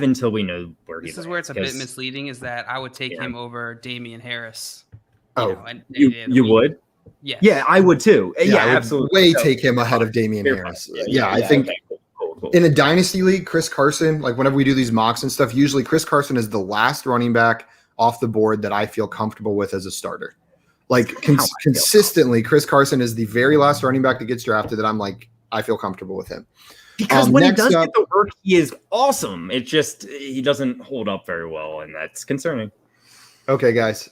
until we know where this is where it's a bit misleading. Is that I would take him over Damian Harris. You would? Yes. Yeah, I would too. Yeah, absolutely. Take him ahead of Damian Harris. I think. Okay. Cool. In a dynasty league, Chris Carson, like whenever we do these mocks and stuff, usually Chris Carson is the last running back off the board that I feel comfortable with as a starter. Like consistently, Chris Carson is the very last running back that gets drafted that I'm like, I feel comfortable with him. Because when he does get the work, he is awesome. It just, he doesn't hold up very well, and that's concerning. Okay, guys.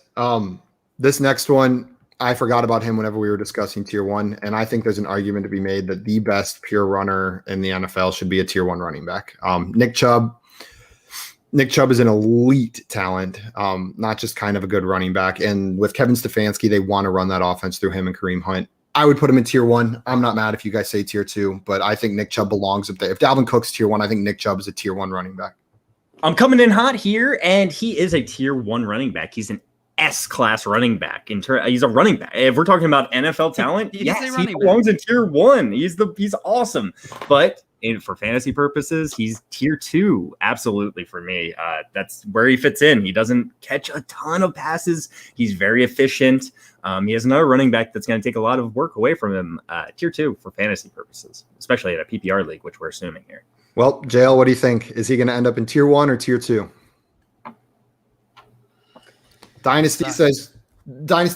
This next one, I forgot about him whenever we were discussing tier 1, and I think there's an argument to be made that the best pure runner in the NFL should be a tier 1 running back. Nick Chubb. Nick Chubb is an elite talent, not just kind of a good running back. And with Kevin Stefanski, they want to run that offense through him and Kareem Hunt. I would put him in tier 1. I'm not mad if you guys say tier 2, but I think Nick Chubb belongs up there. If Dalvin Cook's tier 1, I think Nick Chubb is a tier 1 running back. I'm coming in hot here, and he is a tier 1 running back. He's an S-class running back. He's a running back. If we're talking about NFL talent, yes, he belongs in tier 1. He's awesome. But for fantasy purposes, he's tier 2. Absolutely for me. That's where he fits in. He doesn't catch a ton of passes. He's very efficient. He has another running back that's going to take a lot of work away from him. Tier 2 for fantasy purposes, especially in a PPR league, which we're assuming here. Well, JL, what do you think? Is he going to end up in tier 1 or tier 2? Dynasty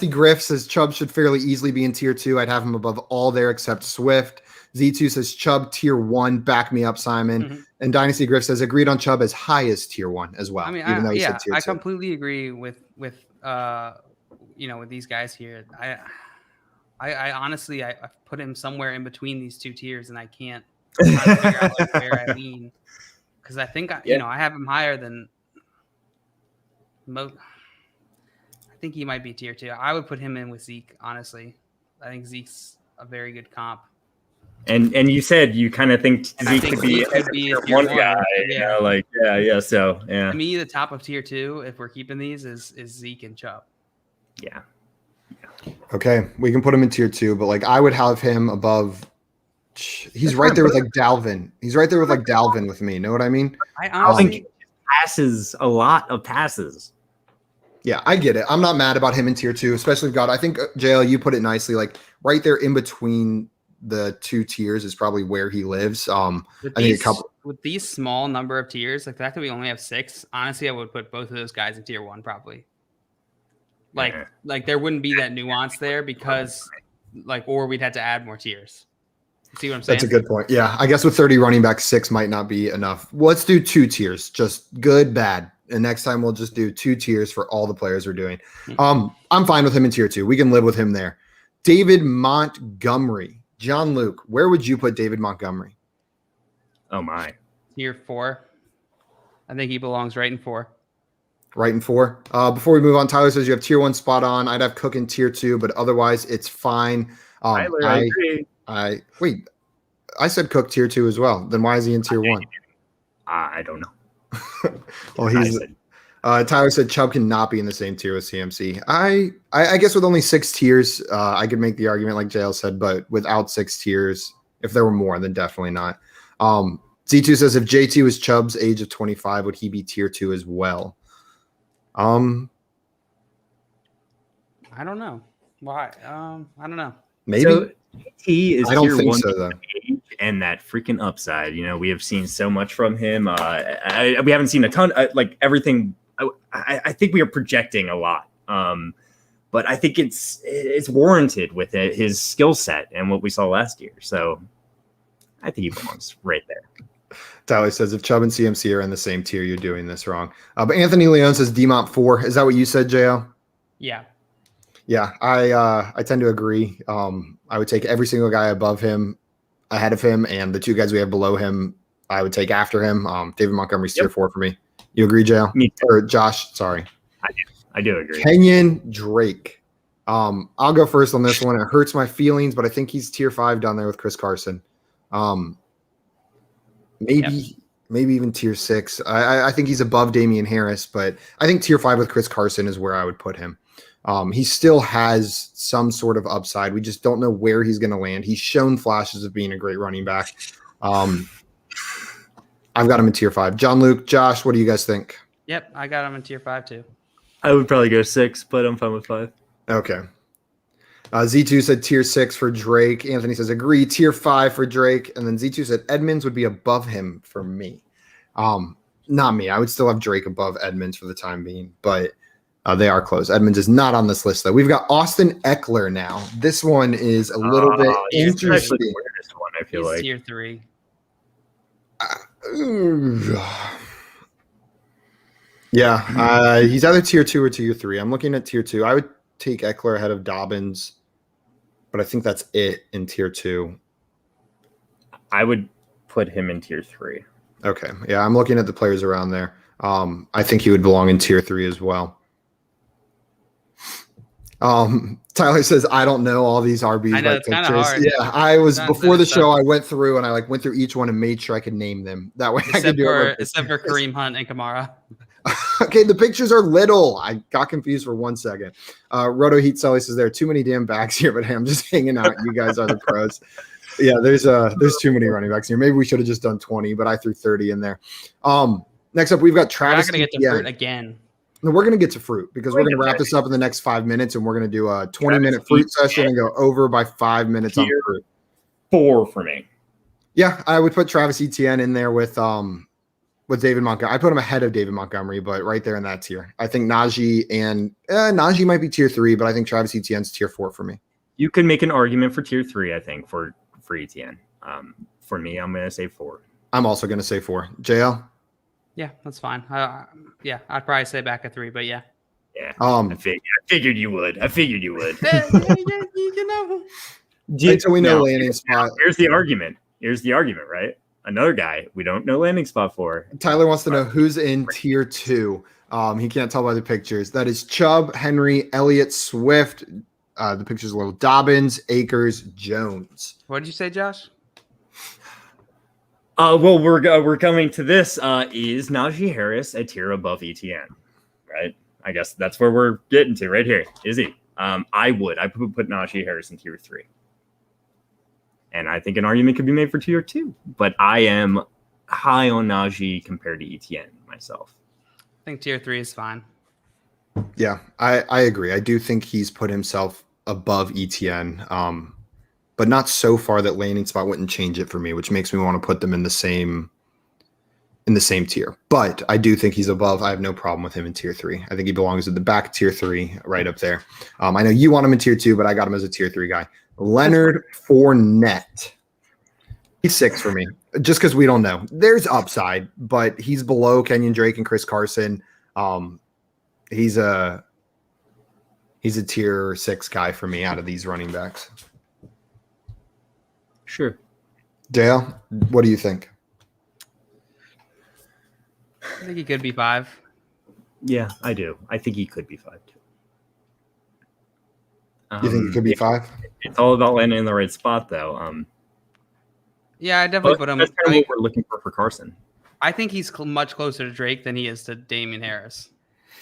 Griff says Chubb should fairly easily be in tier 2. I'd have him above all there except Swift. Z2 says Chubb tier 1. Back me up, Simon. Mm-hmm. And Dynasty Griff says agreed on Chubb as high as tier 1 as well. I mean, I completely agree with these guys here. I honestly I put him somewhere in between these two tiers, and I can't figure out where I lean, because I think I have him higher than most. I think he might be tier 2. I would put him in with Zeke, honestly. I think Zeke's a very good comp. And you said you kind of think Zeke could be a tier 1 guy. Yeah. So, yeah. To me, the top of tier 2, if we're keeping these, is Zeke and Chubb. Yeah. Okay, we can put him in tier 2, but like I would have him above. He's right there with like Dalvin. He's right there with like Dalvin with me. Know what I mean? I honestly think passes a lot of passes. Yeah, I get it. I'm not mad about him in tier 2, especially God. I think JL, you put it nicely. Like right there in between the two tiers is probably where he lives. With these small number of tiers, like the fact that we only have 6, honestly, I would put both of those guys in tier 1 probably. Like there wouldn't be that nuance there because or we'd have to add more tiers. See what I'm saying? That's a good point. Yeah, I guess with 30 running backs, 6 might not be enough. Let's do 2 tiers, just good, bad. And next time we'll just do 2 tiers for all the players we're doing. I'm fine with him in tier 2. We can live with him there. David Montgomery. John Luke, where would you put David Montgomery? Oh, my. Tier 4. I think he belongs right in 4. Right in 4. Before we move on, Tyler says you have tier 1 spot on. I'd have Cook in tier 2, but otherwise it's fine. Tyler, I agree. I said Cook tier 2 as well. Then why is he in tier 1? I don't know. Well, he's Tyler said Chubb cannot be in the same tier with CMC. I guess with only 6 tiers, I could make the argument like JL said, but without 6 tiers, if there were more, then definitely not. Z2 says if JT was Chubb's age of 25, would he be tier 2 as well? I don't know. Why? I don't know. Maybe. So, he is I don't tier think 1 so, though. And that freaking upside. We have seen so much from him. We haven't seen a ton, like everything. I think we are projecting a lot. But I think it's warranted with his skill set and what we saw last year. So I think he belongs right there. Tyler says if Chubb and CMC are in the same tier, you're doing this wrong. But Anthony Leon says DMont 4. Is that what you said, JL? Yeah. Yeah, I tend to agree. I would take every single guy above him, ahead of him, and the 2 guys we have below him, I would take after him. David Montgomery's tier 4 for me. You agree, JL? Me too. Or Josh, sorry. I do agree. Kenyon Drake. I'll go first on this one. It hurts my feelings, but I think he's tier 5 down there with Chris Carson. Maybe even tier 6. I think he's above Damian Harris, but I think tier 5 with Chris Carson is where I would put him. He still has some sort of upside. We just don't know where he's going to land. He's shown flashes of being a great running back. I've got him in tier 5. John Luke, Josh, what do you guys think? Yep, I got him in tier 5 too. I would probably go 6, but I'm fine with 5. Okay. Z2 said tier 6 for Drake. Anthony says agree, tier 5 for Drake. And then Z2 said Edmonds would be above him for me. Not me. I would still have Drake above Edmonds for the time being, but they are close. Edmonds is not on this list, though. We've got Austin Eckler now. This one is a little bit interesting. The weirdest one, I feel like. Tier 3. Yeah, he's either tier 2 or tier 3. I'm looking at tier 2. I would take Eckler ahead of Dobbins, but I think that's it in tier 2. I would put him in tier 3. Okay. Yeah, I'm looking at the players around there. I think he would belong in tier 3 as well. Tyler says, I don't know all these RBs. I know, it's kind of hard. Yeah, I was before the show. I went through and I went through each one and made sure I could name them. That way I could do it. Except for Kareem Hunt and Kamara. Okay, the pictures are little. I got confused for 1 second. Roto Heat Sully says there are too many damn backs here, but hey, I'm just hanging out. You guys are the pros. Yeah, there's too many running backs here. Maybe we should have just done 20, but I threw 30 in there. Next up, we've got Travis. We're not going to get to fruit again. No, we're going to get to fruit because we're going to wrap this up in the next 5 minutes, and we're going to do a 20-minute fruit session and go over by 5 minutes on fruit. 4 for me. Yeah, I would put Travis Etienne in there with David Montgomery. I put him ahead of David Montgomery, but right there in that tier. I think Naji might be tier 3, but I think Travis Etienne's tier 4 for me. You can make an argument for tier 3, I think, for Etienne. For me, I'm going to say 4. I'm also going to say 4. JL? Yeah, that's fine. I'd probably say back at 3, but yeah. Yeah. I figured you would. You know. Until we know landing spot. Here's the argument, right? Another guy we don't know landing spot for. Tyler wants to know who's in tier 2. He can't tell by the pictures. That is Chubb, Henry, Elliott, Swift. The picture's a little Dobbins, Akers, Jones. What did you say, Josh? Well, we're coming to this. Is Naji Harris a tier above Etienne? Right? I guess that's where we're getting to right here. Is he? I would put Naji Harris in tier 3. And I think an argument could be made for tier 2. But I am high on Naji compared to Etienne myself. I think tier 3 is fine. Yeah, I agree. I do think he's put himself above Etienne, but not so far that landing spot wouldn't change it for me, which makes me want to put them in the same tier. But I do think he's above. I have no problem with him in tier 3. I think he belongs at the back tier 3, right up there. I know you want him in tier 2, but I got him as a tier 3 guy. Leonard Fournette. He's 6 for me, just because we don't know. There's upside, but he's below Kenyon Drake and Chris Carson. He's a tier 6 guy for me out of these running backs. Sure. Dale, what do you think? I think he could be 5. Yeah, I do. I think he could be 5 too. You think he could be 5? It's all about landing in the right spot, though. Yeah, I definitely put him. That's kind of what we're looking for Carson. I think he's much closer to Drake than he is to Damien Harris.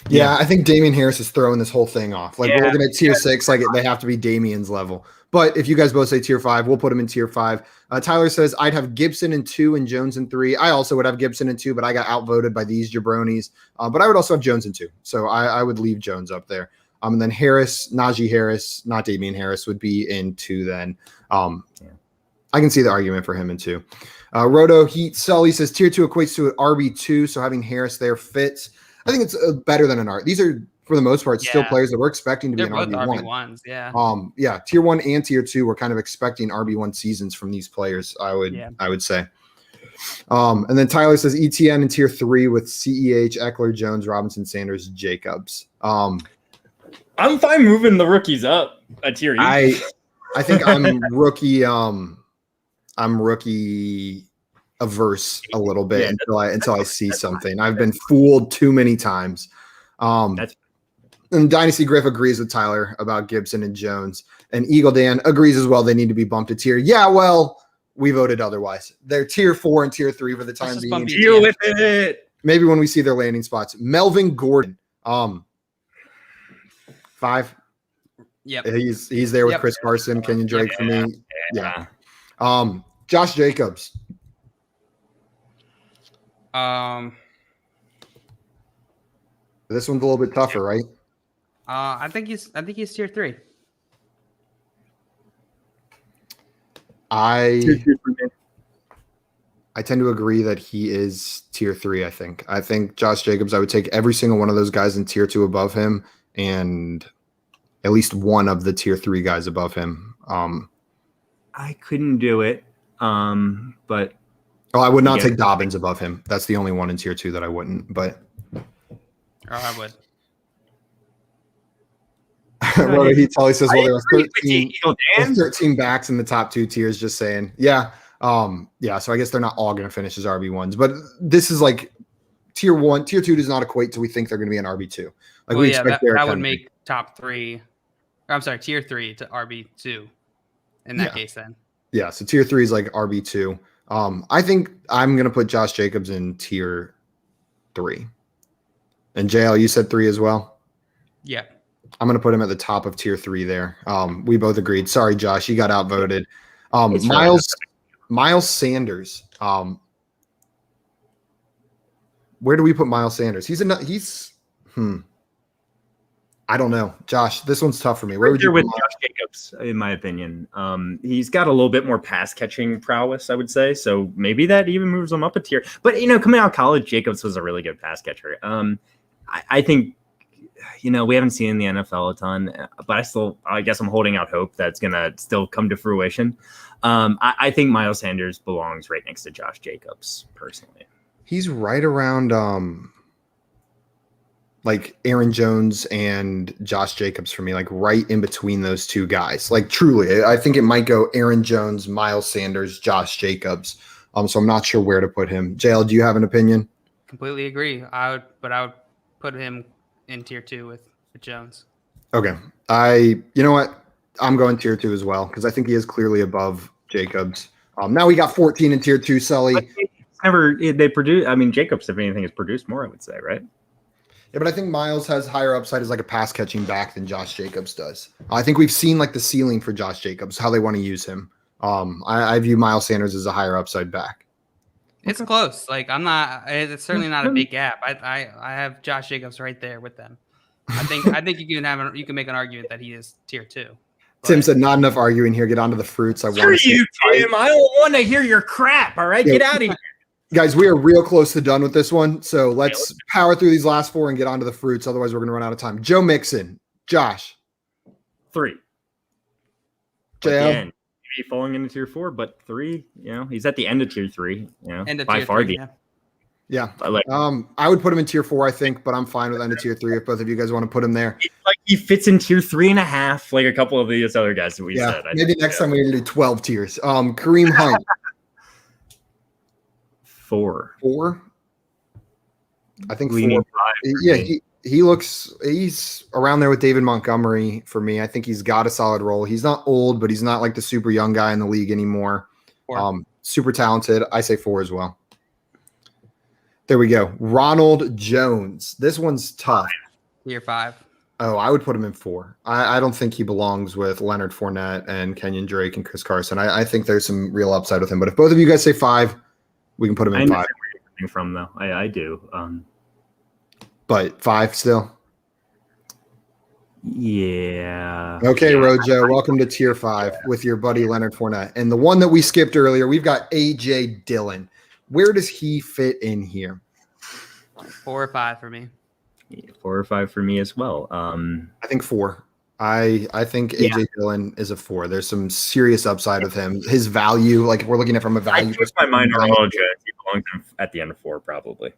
Yeah, I think Damien Harris is throwing this whole thing off. Like we're looking at tier 6, like they have to be Damien's level. But if you guys both say tier 5, we'll put him in tier 5. Tyler says I'd have Gibson in 2 and Jones in 3. I also would have Gibson in 2, but I got outvoted by these jabronis. But I would also have Jones in 2, so I would leave Jones up there. And then Harris, Naji Harris, not Damien Harris, would be in 2 then. I can see the argument for him in 2. Roto Heat Sully says tier 2 equates to an RB2, so having Harris there fits. I think it's better than an R. These are, for the most part, still players that we're expecting to be an RB1. RB1s, yeah. Tier 1 and tier 2, we're kind of expecting RB1 seasons from these players. I would say. And then Tyler says ETN in tier 3 with CEH, Eckler, Jones, Robinson, Sanders, Jacobs. I'm fine moving the rookies up a tier. I think I'm rookie. I'm rookie averse a little bit until I see something. I've been fooled too many times. And Dynasty Griff agrees with Tyler about Gibson and Jones, and Eagle Dan agrees as well. They need to be bumped to tier. Yeah, well, we voted otherwise. They're tier 4 and tier 3 for the time being. Deal with it. Maybe when we see their landing spots. Melvin Gordon, 5. Yep. He's there with Chris Carson, Kenyon Drake for me. Yeah. Josh Jacobs. This one's a little bit tougher, right? I think he's tier 3. I tend to agree that he is tier 3. I think Josh Jacobs, I would take every single one of those guys in tier 2 above him, and at least one of the tier 3 guys above him. I couldn't do it, but I would not take Dobbins above him. That's the only one in tier 2 that I wouldn't. But I would. He says, well, there are 13 backs in the top 2 tiers, just saying. Yeah. So I guess they're not all going to finish as RB1s, but this is like tier 1. Tier 2 does not equate to we think they're going to be an RB2. Like we expect that would make top 3. I'm sorry, tier 3 to RB2 in that case then. Yeah, so tier 3 is like RB2. I think I'm going to put Josh Jacobs in tier 3. And JL, you said 3 as well? Yeah. I'm going to put him at the top of tier 3 there. We both agreed. Sorry, Josh, you got outvoted. Miles Sanders. Where do we put Miles Sanders? I don't know. Josh, this one's tough for me. Where would you put Josh Jacobs, in my opinion? He's got a little bit more pass catching prowess, I would say. So maybe that even moves him up a tier. But, coming out of college, Jacobs was a really good pass catcher. I think, we haven't seen in the NFL a ton, but I guess I'm holding out hope that's going to still come to fruition. I think Miles Sanders belongs right next to Josh Jacobs, personally. He's right around like Aaron Jones and Josh Jacobs for me, like right in between those two guys. Like truly, I think it might go Aaron Jones, Miles Sanders, Josh Jacobs. So I'm not sure where to put him. JL, do you have an opinion? Completely agree. I would put him in tier 2 with Jones. Okay. You know what? I'm going tier 2 as well because I think he is clearly above Jacobs. Now we got 14 in tier 2, Sully. Jacobs, if anything, has produced more, I would say, right? Yeah, but I think Miles has higher upside as like a pass catching back than Josh Jacobs does. I think we've seen like the ceiling for Josh Jacobs, how they want to use him. I view Miles Sanders as a higher upside back. It's close. Like it's certainly not a big gap. I have Josh Jacobs right there with them. I think you can make an argument that he is tier 2. Tim said, not enough arguing here. Get onto the fruits. Screw you, Tim. I don't want to hear your crap. All right, get out of here. Guys, we are real close to done with this one. So let's power through these last 4 and get onto the fruits. Otherwise, we're going to run out of time. Joe Mixon. Josh. 3. Again, maybe falling into tier 4, but 3, he's at the end of tier 3. End of by tier far 3, yeah. I would put him in tier 4, I think, but I'm fine with end of tier 3 if both of you guys want to put him there. It's like he fits in tier 3.5, like a couple of these other guys that we said. Maybe next time we need to do 12 tiers. Kareem Hunt. 4. I think 4. He's around there with David Montgomery for me. I think he's got a solid role. He's not old, but he's not like the super young guy in the league anymore. So super talented. I say 4 as well. There we go. Ronald Jones. This one's tough. Tier 5. Oh, I would put him in 4. I don't think he belongs with Leonard Fournette and Kenyon Drake and Chris Carson. I think there's some real upside with him. But if both of you guys say 5, we can put him in 5. Where you're coming from, though. I do. But 5 still? Yeah. Okay, Rojo, welcome to Tier 5 with your buddy Leonard Fournette. And the one that we skipped earlier, we've got A.J. Dillon. Where does he fit in here? 4 or 5 for me. Yeah, 4 or 5 for me as well. I think 4. I think A.J. Dillon is a 4. There's some serious upside with him. His value, like if we're looking at from a value perspective. My mind on Ronald Jones. He belongs at the end of 4, probably.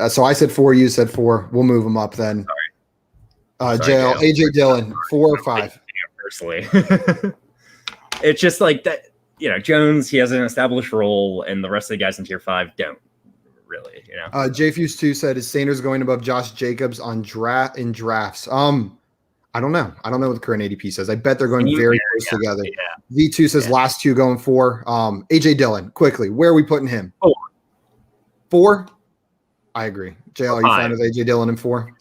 So I said 4, you said 4. We'll move him up then. Sorry. JL, A.J. Dillon, 4 or 5? Personally. It's just like that, Jones, he has an established role, and the rest of the guys in Tier 5 don't. Really, JFuse2 said, is Sanders going above Josh Jacobs in drafts? I don't know. I don't know what the current ADP says. I bet they're going very close together. Yeah. V2 says last 2 going 4. AJ Dillon, quickly, where are we putting him? 4? I agree. JL, are you fine with AJ Dillon in 4?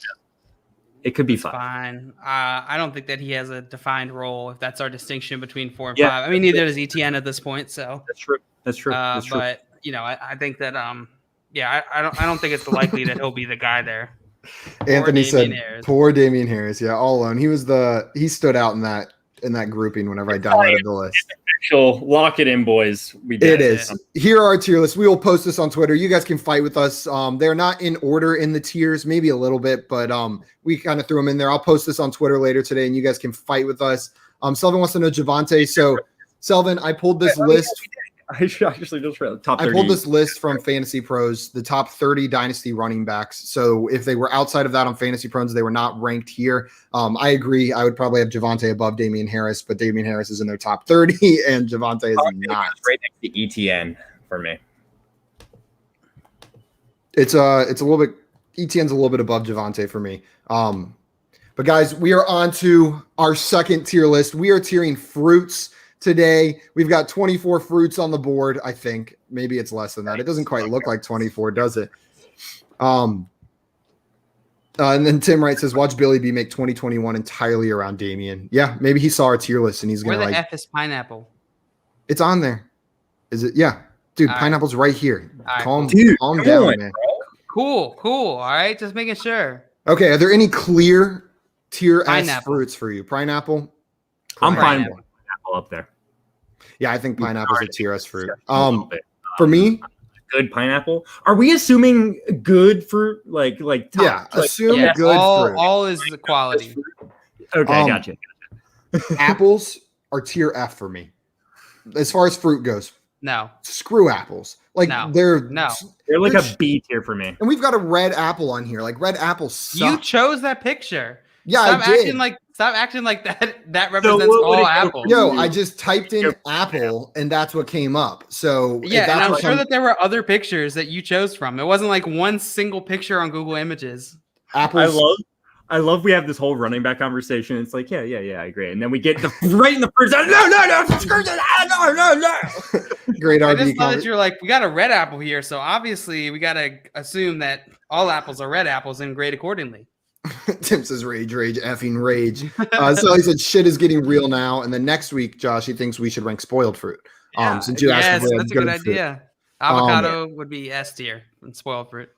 It could be 5. Fine. I don't think that he has a defined role, if that's our distinction between 4 and 5. I mean, neither does ETN at this point. So That's true. But I think that I don't think it's likely that he'll be the guy there. Anthony said, "Poor Damian Harris." Yeah, all alone. He stood out in that grouping whenever I downloaded the list. Lock it in, boys. It is. Here are our tier lists. We will post this on Twitter. You guys can fight with us. They're not in order in the tiers, maybe a little bit, but we kind of threw them in there. I'll post this on Twitter later today, and you guys can fight with us. Selvin wants to know Javonte. So, Selvin, I pulled this list. I actually just read top 30. I pulled this list from Fantasy Pros, the top 30 Dynasty running backs. So if they were outside of that on Fantasy Pros, they were not ranked here. I agree. I would probably have Javonte above Damian Harris, but Damian Harris is in their top 30 and Javonte is not. Right next to ETN for me. It's a little bit, ETN's a little bit above Javonte for me. But guys, we are on to our second tier list. We are tiering fruits today. We've got 24 fruits on the board. I think maybe it's less than that. It doesn't quite look like 24, does it? And then Tim Wright says, watch Billy B make 2021 entirely around Damian. Yeah, maybe he saw our tier list and he's going to Where the F is pineapple? It's on there. Is it? Yeah. Dude, pineapple's right here. Right, calm down, man. Cool. All right, just making sure. Okay, are there any clear tier S fruits for you? Pineapple? I'm fine with pineapple up there. Yeah, I think pineapple's a tier S fruit. For me, good pineapple. Are we assuming good fruit? Like top, yeah, assume good fruit. All is the quality. Okay, gotcha. Apples are tier F for me. As far as fruit goes. No. Screw apples. Like they're like a B tier for me. And we've got a red apple on here. Like red apples suck. You chose that picture. Yeah, Stop I did. Stop acting like that represents all apples. Yo, I just typed in apple and that's what came up. So yeah, and I'm sure that there were other pictures that you chose from. It wasn't like one single picture on Google Images. Apples. I love we have this whole running back conversation. It's like, yeah, I agree. And then we get right in the first no. Great RB. I just thought that you're like, we got a red apple here, so obviously we got to assume that all apples are red apples and grade accordingly. Tim says rage, effing rage. So he said shit is getting real now. And then next week, Josh, he thinks we should rank spoiled fruit. Since you asked for that's a good idea. Avocado would be S tier and spoiled fruit.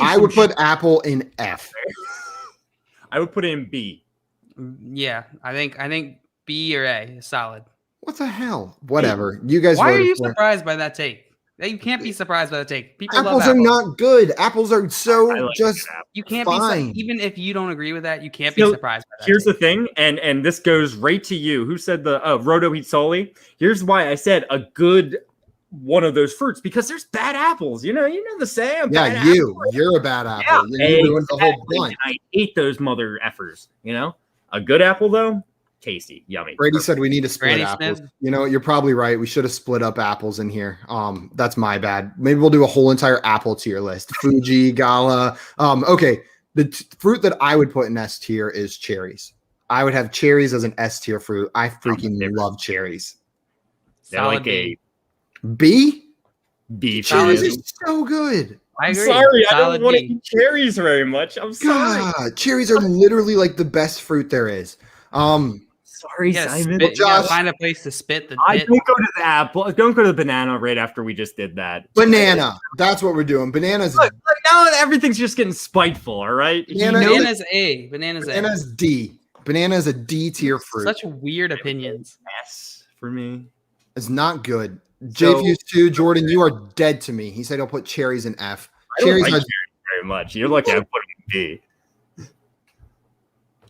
I would put apple in F. I would put it in B. Yeah, I think B or A is solid. What the hell? Whatever. You guys. Why are you surprised by that take? You can't be surprised by the take. People apples love apples. are not good. Apples are so just. You can't fine. be even if you don't agree with that. You can't be surprised by that. Here's the thing, and this goes right to you. Who said the Roto Heat Soli? Here's why I said a good one of those fruits, because there's bad apples. You know the saying. Yeah, you're a bad apple. Yeah, you ruined the whole bunch. I hate those mother effers. A good apple though, tasty, yummy. Brady said we need to split apples. Smith. You're probably right. We should have split up apples in here. That's my bad. Maybe we'll do a whole entire apple tier list. Fuji, Gala. Okay, the fruit that I would put in S tier is cherries. I would have cherries as an S tier fruit. I freaking love cherries. They're like a B? B. Cherries is so good. I agree. Sorry, I Solid don't want to B. eat cherries very much. I'm sorry. God, cherries are literally like the best fruit there is. Sorry, You gotta, Simon. spit, you gotta Josh- find a place to spit the I pit. don't go to the apple. Don't go to the banana right after we just did that. Banana. That's what we're doing. Bananas. Look, now everything's just getting spiteful. All right. Bananas A. Bananas A. Bananas D. Banana is a D tier fruit. Such weird opinions. S for me. It's not good. So- JFuse 2, Jordan, you are dead to me. He said he'll put cherries in F. I don't Cherries like are cherries very much. You're lucky I put them in B.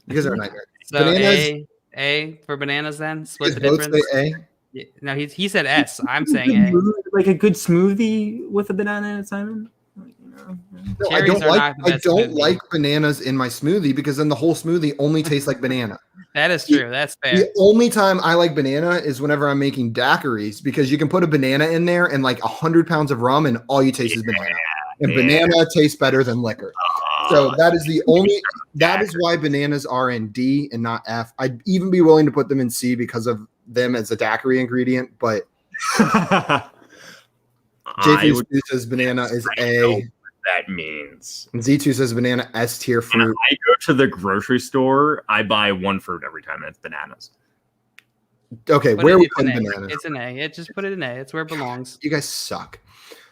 you guys are a nightmare. So Bananas- A for bananas then? You Split guys the both difference? say A. Yeah, no, he said S. I'm saying A. Like a good smoothie with a banana in it, Simon. Like, No, Cherries are not the I best don't smoothie. like bananas in my smoothie because then the whole smoothie only tastes like banana. That is true. That's fair. The only time I like banana is whenever I'm making daiquiris because you can put a banana in there and like 100 pounds of rum and all you taste is banana. And banana tastes better than liquor. So that is the only. That is why bananas are in D and not F. I'd even be willing to put them in C because of them as a daiquiri ingredient. But J2 says banana is A. That means And Z2 says banana S tier when fruit. I go to the grocery store, I buy one fruit every time, and it's bananas. Okay, Put where it- are we it's an putting A. bananas? It's an A. It just put it in A. It's where it belongs. You guys suck.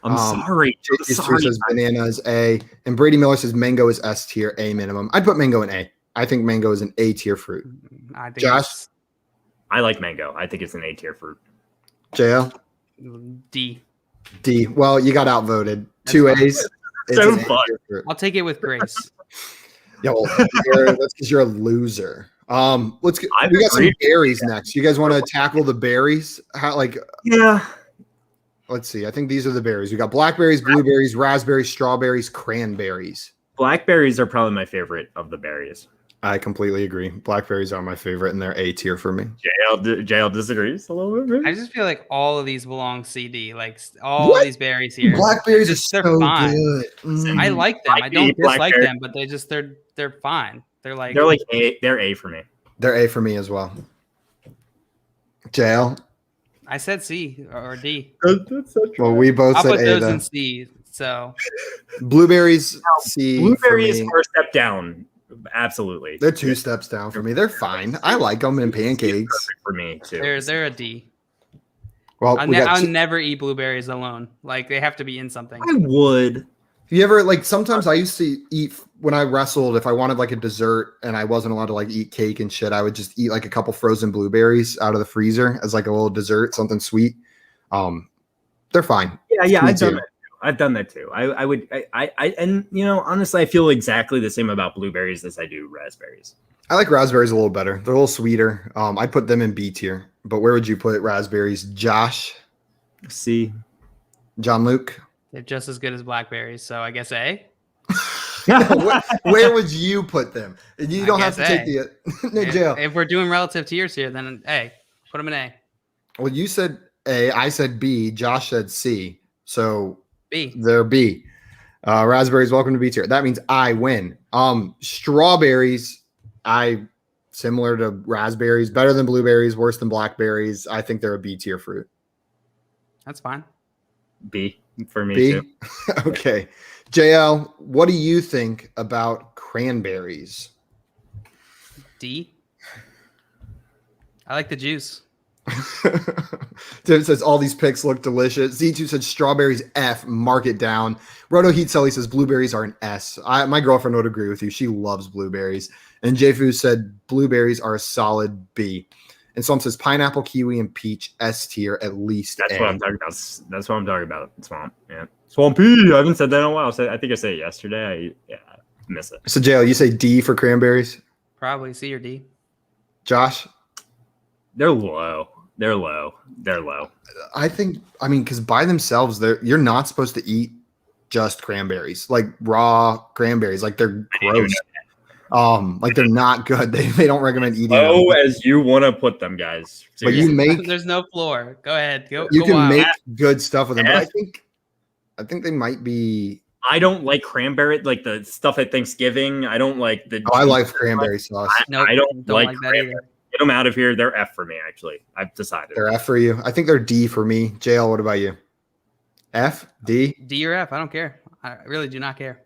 I'm sorry. I'm J2 sorry. says banana is A. And Brady Miller says mango is S tier, A minimum. I'd put mango in A. I think mango is an A tier fruit. I think Josh? it's I like mango. I think it's an A tier fruit. JL? D. D. Well, you got outvoted. That's Two fine. A's. It's So an A fun. tier fruit. I'll take it with grace. Yeah, well, that's because you're a loser. Let's get. I've We got some agreed. berries next. You guys want to tackle the berries? How like? Yeah. Let's see. I think these are the berries. We got blackberries, blueberries, raspberries, strawberries, cranberries. Blackberries are probably my favorite of the berries. I completely agree. Blackberries are my favorite, and they're A tier for me. JL disagrees a little bit. I just feel like all of these belong CD. Like all What? of these berries here. Blackberries are They're so fine. good. I like them. I don't eat dislike blackberry. them, but they're fine. They're like A. They're A for me. They're A for me as well. JL. I said C or D. Well, we both I'll said put A. those Though. in C. So Blueberries, C. Blueberries for me. are a step down. Absolutely. They're two steps down for me. They're fine. I like them in pancakes. Perfect for me too. they're a D. Well, we got I'll two- never eat blueberries alone. Like they have to be in something. I would. You ever like sometimes I used to eat when I wrestled, if I wanted like a dessert and I wasn't allowed to like eat cake and shit, I would just eat like a couple frozen blueberries out of the freezer as like a little dessert, something sweet. They're fine. Yeah, Me too. I've done that too. I would and you know, honestly, I feel exactly the same about blueberries as I do raspberries. I like raspberries a little better. They're a little sweeter. I put them in B tier. But where would you put raspberries? Josh, C. John Luke? They're just as good as blackberries. So I guess A. Where would you put them? And you I don't have to guess take the no jail. If we're doing relative tiers here, then A. Put them in A. Well, you said A, I said B, Josh said C. So B. they're B. Raspberries, welcome to B tier. That means I win. Strawberries, similar to raspberries, better than blueberries, worse than blackberries. I think they're a B tier fruit. That's fine. B for me B? too. Okay. JL, what do you think about cranberries? D. I like the juice. Tim says all these picks look delicious. Z2 said strawberries F, mark it down. Roto Heat Sully says blueberries are an S. My girlfriend would agree with you. She loves blueberries. And J-Fu said blueberries are a solid B. And Swamp says pineapple, kiwi, and peach S tier at least. That's A. what I'm talking about. That's what I'm talking about. Swamp. Yeah. Swampy. I haven't said that in a while. I think I said it yesterday. I miss it. So JL, you say D for cranberries? Probably C or D. Josh? They're low. They're low. I mean, because by themselves, you're not supposed to eat just cranberries, like raw cranberries. Like they're gross. Like they're not good. They don't recommend eating Low them. as you want to put them, guys. But you Seriously. make There's no floor. Go ahead. Go. you go can wild. make good stuff with them. But F. I think they might be. I don't like cranberry, like the stuff at Thanksgiving. I don't like the. Oh, I like cranberry sauce. Nope, I don't like that cranberry. either. Get them out of here. They're F for me, actually. I've decided. They're F for you. I think they're D for me. JL, what about you? F? D? D or F? I don't care. I really do not care.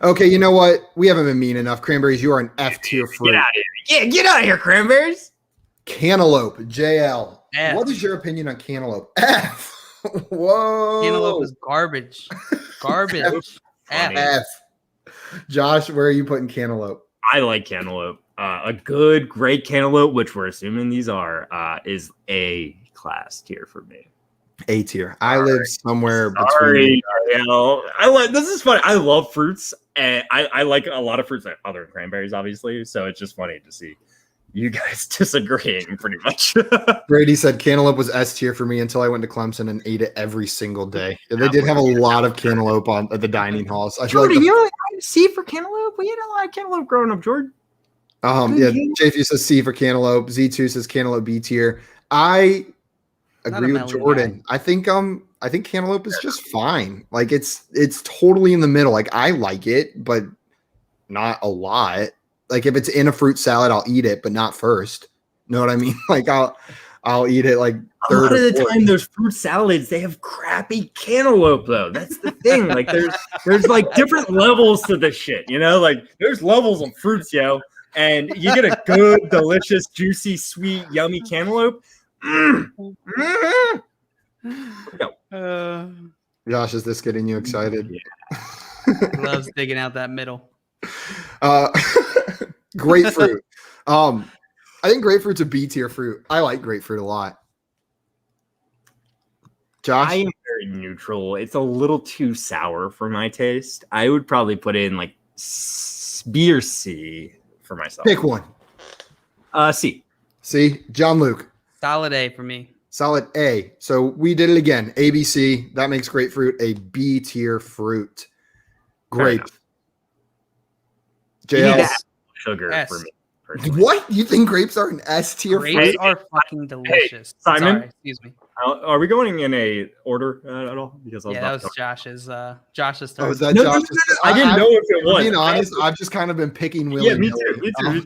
Okay, you know what? We haven't been mean enough. Cranberries, you are an F tier fruit. Get out of here. Yeah, get out of here, cranberries. Cantaloupe, JL. F. What is your opinion on cantaloupe? F. Whoa. Cantaloupe is garbage. Garbage. F. F. Josh, where are you putting cantaloupe? I like cantaloupe. A good, great cantaloupe, which we're assuming these are, is A class tier for me. A tier. I live somewhere between. Sorry, this is funny. I love fruits, and I like a lot of fruits other than cranberries, obviously. So it's just funny to see you guys disagreeing pretty much. Brady said cantaloupe was S tier for me until I went to Clemson and ate it every single day. They did have a lot of cantaloupe at the dining halls. I feel Jordan, like you know C for cantaloupe? We had a lot of cantaloupe growing up, Jordan. yeah, JF says C for cantaloupe. Z2 says cantaloupe B tier. I agree with Jordan. I think cantaloupe is just fine. Like it's totally in the middle. Like I like it, but not a lot. Like if it's in a fruit salad, I'll eat it, but not first. Know what I mean? Like I'll eat it like third. A lot of the time, those fruit salads, they have crappy cantaloupe though. That's the thing. Like there's like different levels to this shit. You know, like there's levels of fruits, yo. And you get a good, delicious, juicy, sweet, yummy cantaloupe. Josh, is this getting you excited? Yeah. Loves digging out that middle. Grapefruit. I think grapefruit's a B tier fruit. I like grapefruit a lot. Josh? I am very neutral. It's a little too sour for my taste. I would probably put in like B or C for myself. Pick one. C. C. John Luke. Solid A for me. Solid A. So we did it again. ABC. That makes grapefruit a B tier fruit. Grape. JL. Sugar S. for me. What? You think grapes are an S tier fruit? Grapes are fucking delicious. Hey, Simon? Sorry, excuse me. Are we going in a order at all? Because that was Josh's turn. Oh, was that No, Josh's? I didn't know if it was. Being honest, I've just kind of been picking Willie. Yeah, me too.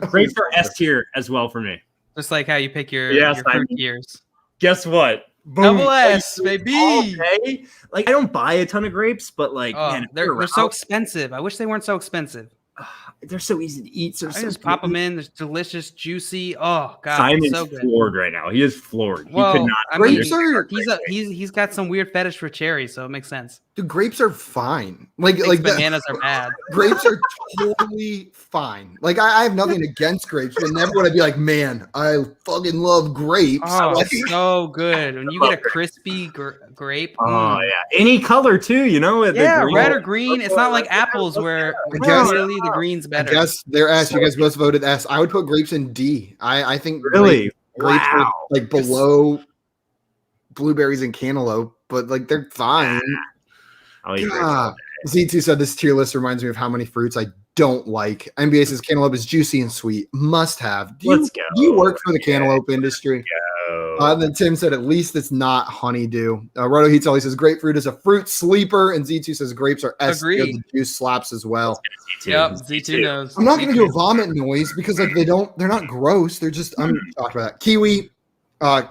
Grapes are S tier as well for me. Just like how you pick your fruit tiers. Guess what? Boom. Double S, baby. Okay. Like I don't buy a ton of grapes, but like man, they're so expensive. I wish they weren't so expensive. They're so easy to eat. So I just pop them in. They're delicious, juicy. Oh god, Simon's so good. floored right now. He is floored. Well, he could not. I mean, he's got some weird fetish for cherries, so it makes sense. Dude, grapes are fine. Like bananas are bad. Grapes are totally fine. Like I have nothing against grapes, but never would I be like, man, I fucking love grapes. Oh, like, so good when you get a crispy grape. Oh yeah, any color too. You know, yeah, red or green. It's not like apples where clearly the green's better. I guess they're S. You guys both voted S. I would put grapes in D. I think really grapes are like below blueberries and cantaloupe, but like they're fine. Z2 said this tier list reminds me of how many fruits I don't like. NBA says cantaloupe is juicy and sweet. Must have. Do you work for the cantaloupe industry? Then Tim said at least it's not honeydew. Roto Heats always says grapefruit is a fruit sleeper, and Z2 says grapes are S tier. The juice slaps as well. Yep, Z2 knows. I'm not going to do a vomit noise because like they're not gross. They're just I'm talking about that. Kiwi.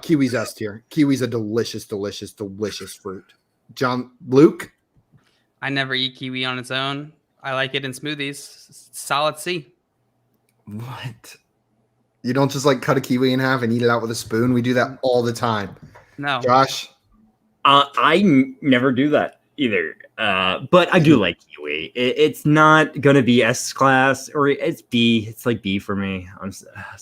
Kiwi's S tier. Kiwi's a delicious fruit. John Luke. I never eat kiwi on its own. I like it in smoothies. Solid C. What? You don't just like cut a kiwi in half and eat it out with a spoon? We do that all the time. No. Josh? I never do that either. But I do like kiwi. It's not going to be S class or it's B. It's like B for me.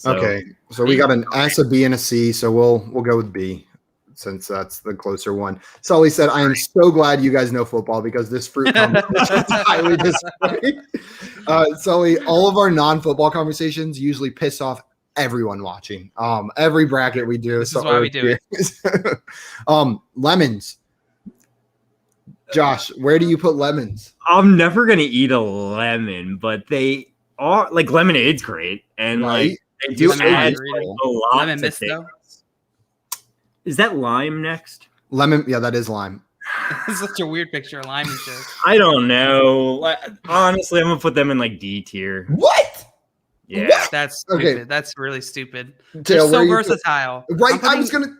Okay. So we got an S, a B, and a C. So we'll go with B since that's the closer one. Sully said, I am so glad you guys know football because this fruit conversation is highly disappointing. Sully, all of our non-football conversations usually piss off everyone watching. Every bracket we do. This is why we do it. Lemons. Josh, where do you put lemons? I'm never gonna eat a lemon, but they are like lemonade's great, and like they do add a lot. Lemon mist though. Is that lime next? Lemon, yeah, that is lime. It's such a weird picture of lime and shit. I don't know. Honestly, I'm gonna put them in like D tier. What? Yeah, That's stupid. Okay. That's really stupid. Tail, They're so versatile. Right,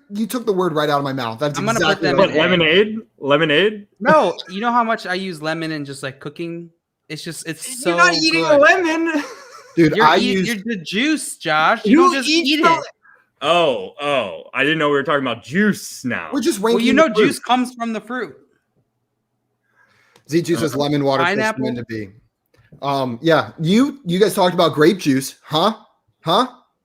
you took the word right out of my mouth. That's I'm gonna put exactly them what in lemonade. Lemonade. No, you know how much I use lemon in just like cooking. It's so You're not eating good. a lemon, dude. You're the juice, Josh. You don't just eat it. Oh! I didn't know we were talking about juice now. We're just ranking. Well, juice comes from the fruit. Z2 says lemon water. Pineapple. Meant to be. Yeah. You guys talked about grape juice, huh?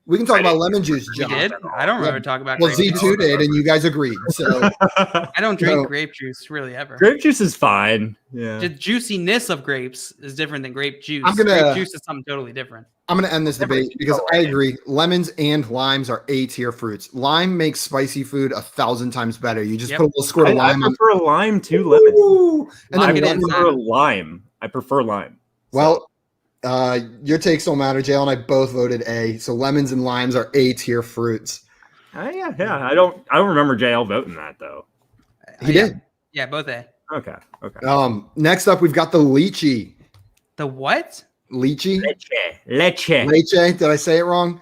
We can talk about lemon juice, John. We did? I don't remember talking about Well, grape Z2 juice. did, and you guys agreed. So I don't drink grape juice really ever. Grape juice is fine. Yeah. The juiciness of grapes is different than grape juice. Grape juice is something totally different. I'm going to end this debate because I agree. Lemons and limes are A-tier fruits. Lime makes spicy food 1,000 times better. You just put a little squirt of lime on. I prefer lime to lemon. Ooh. And I then prefer lime. I prefer lime. Well, your takes don't matter. Jail and I both voted A. So lemons and limes are A-tier fruits. Yeah. I don't remember JL voting that though. He did. Yeah, both A. Okay. Next up, we've got the lychee. The what? Lychee. Leche. Did I say it wrong?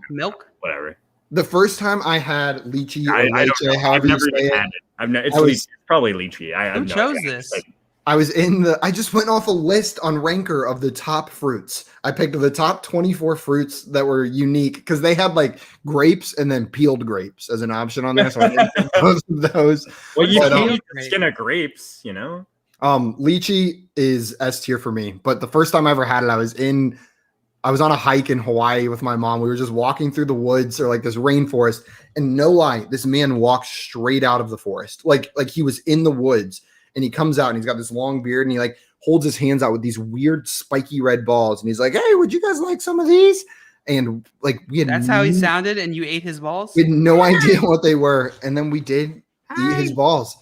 Milk. Whatever. The first time I had lychee or I don't leche, know. however I've you never say even it, had it. It's probably lychee. Who chose this? I just went off a list on Ranker of the top fruits. I picked the top 24 fruits that were unique because they had like grapes and then peeled grapes as an option on there. So I didn't pick both of those. Well, you can use the skin of grapes, you know? Lychee is S tier for me, but the first time I ever had it, I was on a hike in Hawaii with my mom. We were just walking through the woods or like this rainforest, and no lie, this man walked straight out of the forest. Like he was in the woods, and he comes out and he's got this long beard and he like holds his hands out with these weird spiky red balls. And he's like, "Hey, would you guys like some of these?" And like that's how he sounded, and you ate his balls? We had no idea what they were. And then we did eat his balls.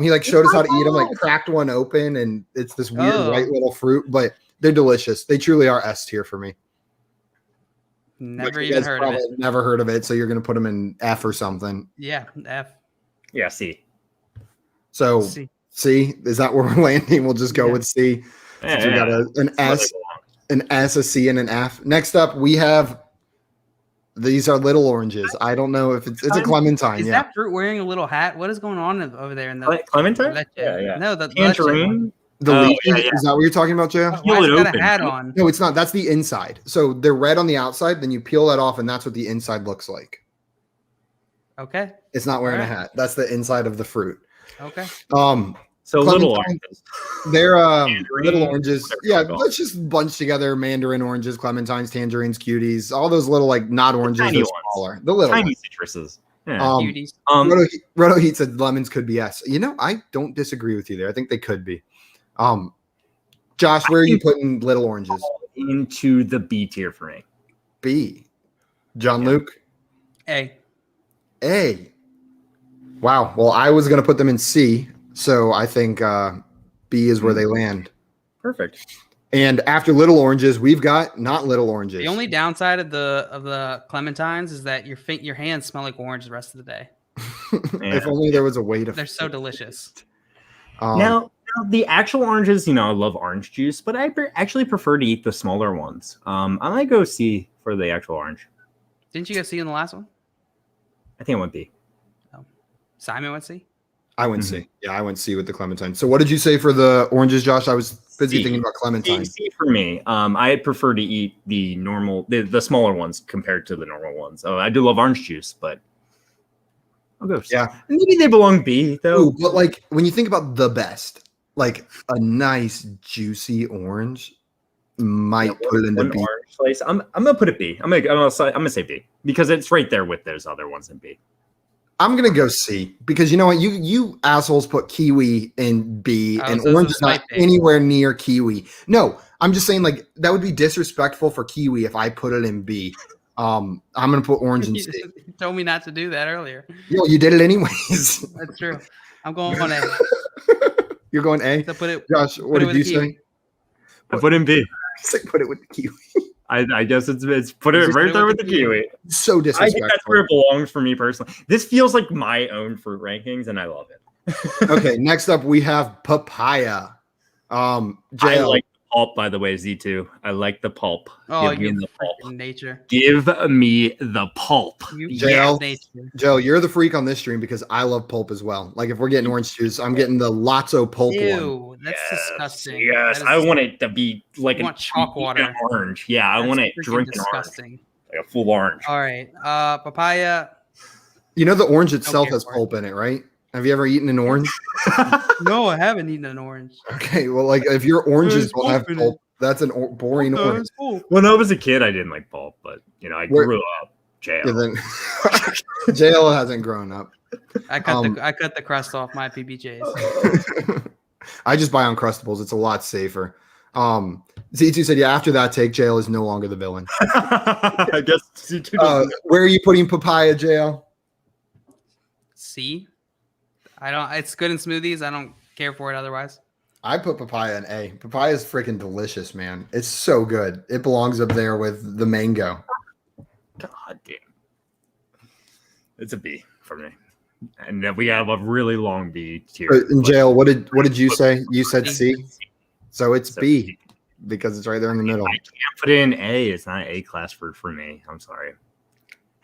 He like showed us how to eat them, like cracked one open, and it's this weird white little fruit, but they're delicious. They truly are S tier for me. Never even heard of it. Never heard of it, so you're going to put them in F or something. Yeah, F. Yeah, C. So C, is that where we're landing? We'll just go with C. We got an S, a C, and an F. Next up, we have these are little oranges. I don't know if it's a clementine. Is that fruit wearing a little hat? What is going on over there in the clementine? Yeah. No, the tangerine. The lychee, is that what you're talking about, Jay? Why is got a hat on? No, it's not. That's the inside. So they're red on the outside. Then you peel that off, and that's what the inside looks like. Okay. It's not wearing a hat. That's the inside of the fruit. Okay. So little oranges. They're little oranges. Yeah, let's just bunch together mandarin oranges, clementines, tangerines, cuties, all those little like not oranges, they're smaller. The little tiny citruses. Yeah. Cuties. Roto Heat said lemons could be S. You know, I don't disagree with you there. I think they could be. Josh, where are you putting little oranges? Into the B tier for me. B. John Luke? A. Wow. Well, I was going to put them in C. So I think B is where they land. Perfect. And after little oranges, we've got not little oranges. The only downside of the clementines is that your hands smell like orange the rest of the day. If only there was a way to. They're so delicious. Now, the actual oranges, I love orange juice, but I actually prefer to eat the smaller ones. I might go C for the actual orange. Didn't you go C in the last one? I think it went B. Oh. Simon went C? I went C. Yeah, I went C with the clementine. So what did you say for the oranges, Josh? I was busy thinking about clementine. C for me. I prefer to eat the normal, the smaller ones compared to the normal ones. Oh, I do love orange juice, but I'll go C. Yeah. Maybe they belong B, though. Ooh, but like when you think about the best, like a nice juicy orange might put it into B. Orange slice. I'm gonna put it B. I'm gonna say B because it's right there with those other ones in B. I'm gonna go C because you know what? You assholes put kiwi in B and orange is not anywhere near kiwi. No, I'm just saying like that would be disrespectful for kiwi if I put it in B. I'm gonna put orange in C. You told me not to do that earlier. Yo, you did it anyways. That's true. I'm going on A. You're going A. So put it, Josh, what did you say? I put in B. Put it with the kiwi. I guess it's put it right there with the kiwi. So disrespectful. I think that's where it belongs for me personally. This feels like my own fruit rankings, and I love it. Okay, next up we have papaya. I like pulp, by the way, Z2. I like the pulp. Oh, Give me the pulp. Nature. Give me the pulp. Joe, you're the freak on this stream because I love pulp as well. Like if we're getting orange juice, I'm getting the Lotso pulp one. That's disgusting. Yes, I want it to be like chalk water. Orange. Yeah, I want it drinking disgusting. Orange. Like a full orange. All right. Papaya. You know the orange itself has pulp in it, right? Have you ever eaten an orange? No, I haven't eaten an orange. Okay, well, like if your oranges don't have pulp, that's an boring orange. When I was a kid, I didn't like pulp, but I grew up. Jail. Yeah, then, jail hasn't grown up. I cut the crust off my PBJs. I just buy Uncrustables. It's a lot safer. Z2 said, yeah, after that take, jail is no longer the villain. I guess Z2 where are you putting Papaya, jail? C. It's good in smoothies. I don't care for it otherwise. I put Papaya in A. Papaya is freaking delicious, man. It's so good. It belongs up there with the mango. God damn. It's a B for me. And we have a really long B tier. In jail, what did you say? You said C? So it's B because it's right there in the middle. I can't put it in A. It's not an A class fruit for me. I'm sorry.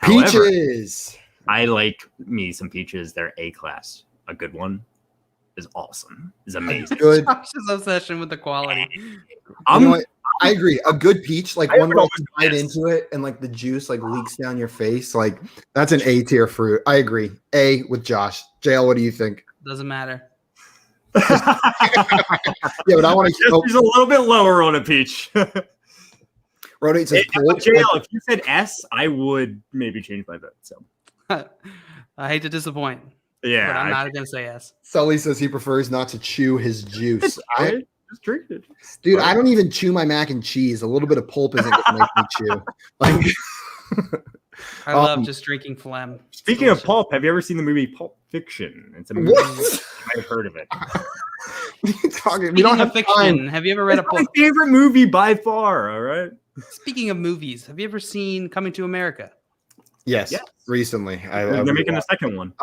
Peaches. However, I like me some peaches. They're A class. A good one is awesome. Is amazing. Good. Josh's obsession with the quality. I agree. A good peach, like one where you bite into it and like the juice like leaks down your face. Like that's an A tier fruit. I agree. A with Josh. JL, what do you think? Doesn't matter. Yeah, but I want to. He's a little bit lower on a peach. Rodate says, JL, if you said S, I would maybe change my vote. So I hate to disappoint. Yeah, but I'm not going to say yes. Sully says he prefers not to chew his juice. Just drink it. Dude, I don't even chew my mac and cheese. A little bit of pulp isn't going to make me chew. Like, I love just drinking phlegm. Speaking of pulp, have you ever seen the movie Pulp Fiction? It's a movie. You might have heard of it. We don't have fiction. Time. Have you ever read a pulp? My favorite movie by far. All right. Speaking of movies, have you ever seen Coming to America? Yes. Recently. They're making the second one.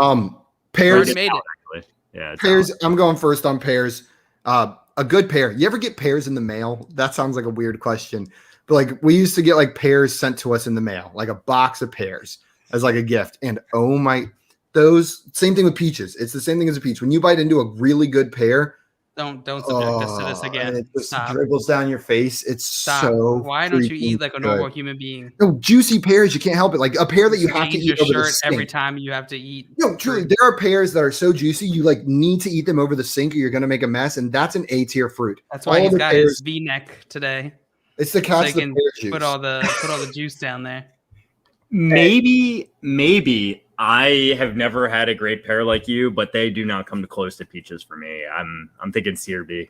Pears. Made it. Yeah. Pears. I'm going first on pears. A good pear. You ever get pears in the mail? That sounds like a weird question, but like we used to get like pears sent to us in the mail, like a box of pears as like a gift. And oh my, those same thing with peaches. It's the same thing as a peach. When you bite into a really good pear, don't subject us to this again. It just dribbles down your face. It's so. Why don't you eat like a normal human being? No, juicy pears. You can't help it. Like a pear that you have to eat over the sink. Every time you have to eat. No, truly, there are pears that are so juicy you like need to eat them over the sink or you're gonna make a mess, and that's an A tier fruit. That's why he's got his V-neck today. It's the catch so the pear juice. Put all the juice down there. Maybe I have never had a great pear like you, but they do not come close to peaches for me. I'm thinking C or B.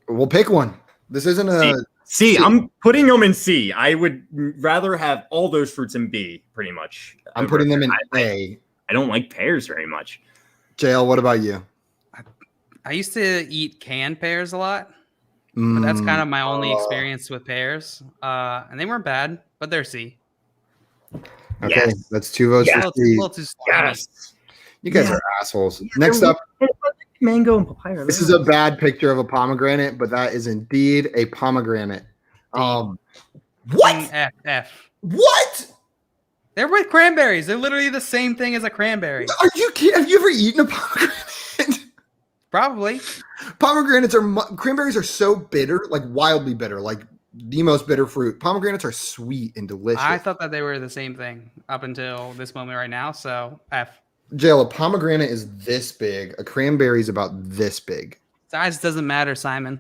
We'll pick one. This isn't a C. I'm putting them in C. I would rather have all those fruits in B, pretty much. I'm putting them in A. I don't like pears very much. JL, what about you? I used to eat canned pears a lot, but that's kind of my only experience with pears. And they weren't bad, but they're C. Okay, that's 2 votes for C. Yes. You guys are assholes. Next up, mango and papaya. This is a bad picture of a pomegranate, but that is indeed a pomegranate. What? F. What? They're with cranberries. They're literally the same thing as a cranberry. Are you kidding? Have you ever eaten a pomegranate? Probably. Cranberries are so bitter, like wildly bitter, like the most bitter fruit. Pomegranates are sweet and delicious. I thought that they were the same thing up until this moment right now. So F. Jail, a pomegranate is this big. A cranberry is about this big. Size doesn't matter, Simon.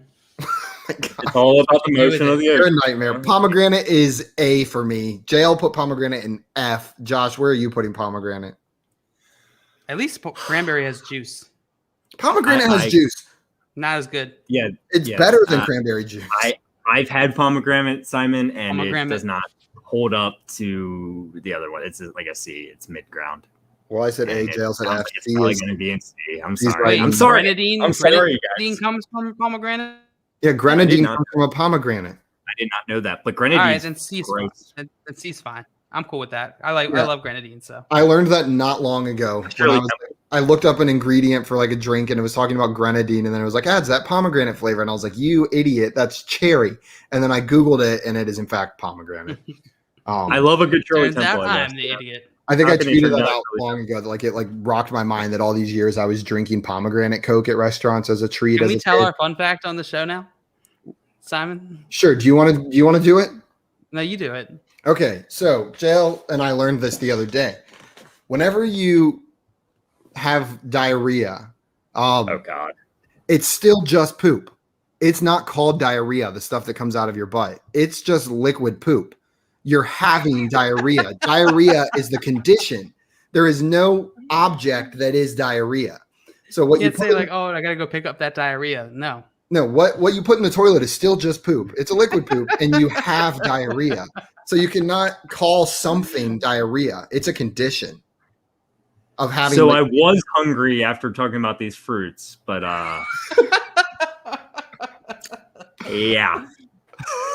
It's all about the motion of the air. You're a nightmare. Pomegranate is A for me. JL put pomegranate in F. Josh, where are you putting pomegranate? At least cranberry has juice. Pomegranate has juice. Not as good. Yeah. It's better than cranberry juice. I've had pomegranate, Simon, and it does not hold up to the other one. It's like a C. It's mid-ground. Well, I said A. JL said F. It's probably going to be in C. I'm sorry. I'm sorry. Grenadine comes from pomegranate? Yeah, grenadine comes from a pomegranate. I did not know that, but grenadine. All right, then C's fine. Then C's fine. I'm cool with that. I love grenadine. So I learned that not long ago I looked up an ingredient for like a drink and it was talking about grenadine, and then it was like, it's that pomegranate flavor. And I was like, you idiot, that's cherry. And then I Googled it and it is in fact pomegranate. I love a good Shirley Temple. I'm the idiot. I think I tweeted that out long ago. Like it rocked my mind that all these years I was drinking pomegranate Coke at restaurants as a treat. Can we tell our fun fact on the show now, Simon? Sure. Do you want to do it? No, you do it. Okay. So JL and I learned this the other day. Whenever you have diarrhea, oh God, it's still just poop. It's not called diarrhea, the stuff that comes out of your butt. It's just liquid poop. You're having diarrhea. Diarrhea is the condition. There is no object that is diarrhea. So what you can't say like, oh, I gotta go pick up that diarrhea. No, what you put in the toilet is still just poop. It's a liquid poop, and you have diarrhea. So you cannot call something diarrhea. It's a condition of having. So I was hungry after talking about these fruits, but yeah.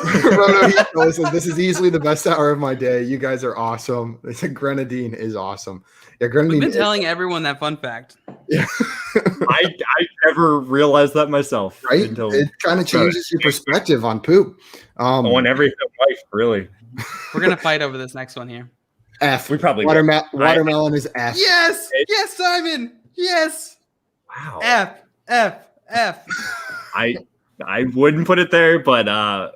Rono says, this is easily the best hour of my day. You guys are awesome. They said grenadine is awesome. Yeah, grenadine. We've been telling everyone that fun fact. Yeah. I never realized that myself. Right? It kind of changes your perspective on poop. On everything in life, really. We're gonna fight over this next one here. F. We probably watermelon is F. Yes, yes, Simon. Yes. Wow. F. I wouldn't put it there, but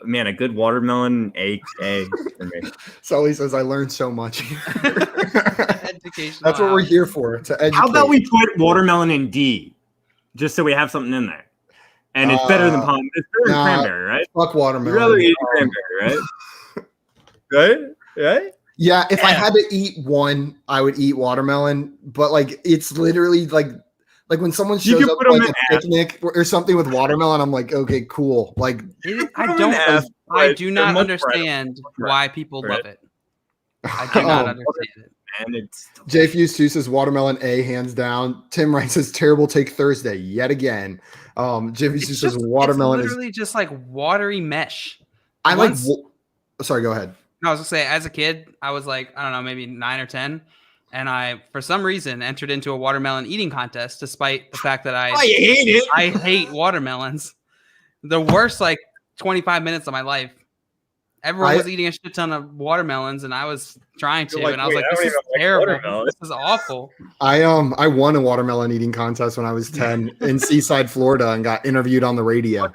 man, a good watermelon, A for me. Sully says, I learned so much. Education. That's what we're here for, to educate. How about we put watermelon in D, just so we have something in there? And it's better than it's better than cranberry, right? Fuck watermelon. You'd rather eat cranberry, right? Right? Yeah, if I had to eat one, I would eat watermelon. But like, it's literally like when someone shows up at like a picnic or something with watermelon, I'm like, okay, cool. Like, I do not understand why people love it. I do not understand it. And it's Jay Fuse 2 says watermelon A, hands down. Tim Wright says terrible take Thursday yet again. Jay Fuse says watermelon is literally just like watery mesh. Sorry, go ahead. I was gonna say, as a kid, I was like, I don't know, maybe 9 or 10. And I, for some reason, entered into a watermelon eating contest, despite the fact that I hate it. I hate watermelons. The worst, 25 minutes of my life. Everyone was eating a shit ton of watermelons, and I was trying to, and I was like, "This is terrible. This is awful." I won a watermelon eating contest when I was 10 in Seaside, Florida, and got interviewed on the radio.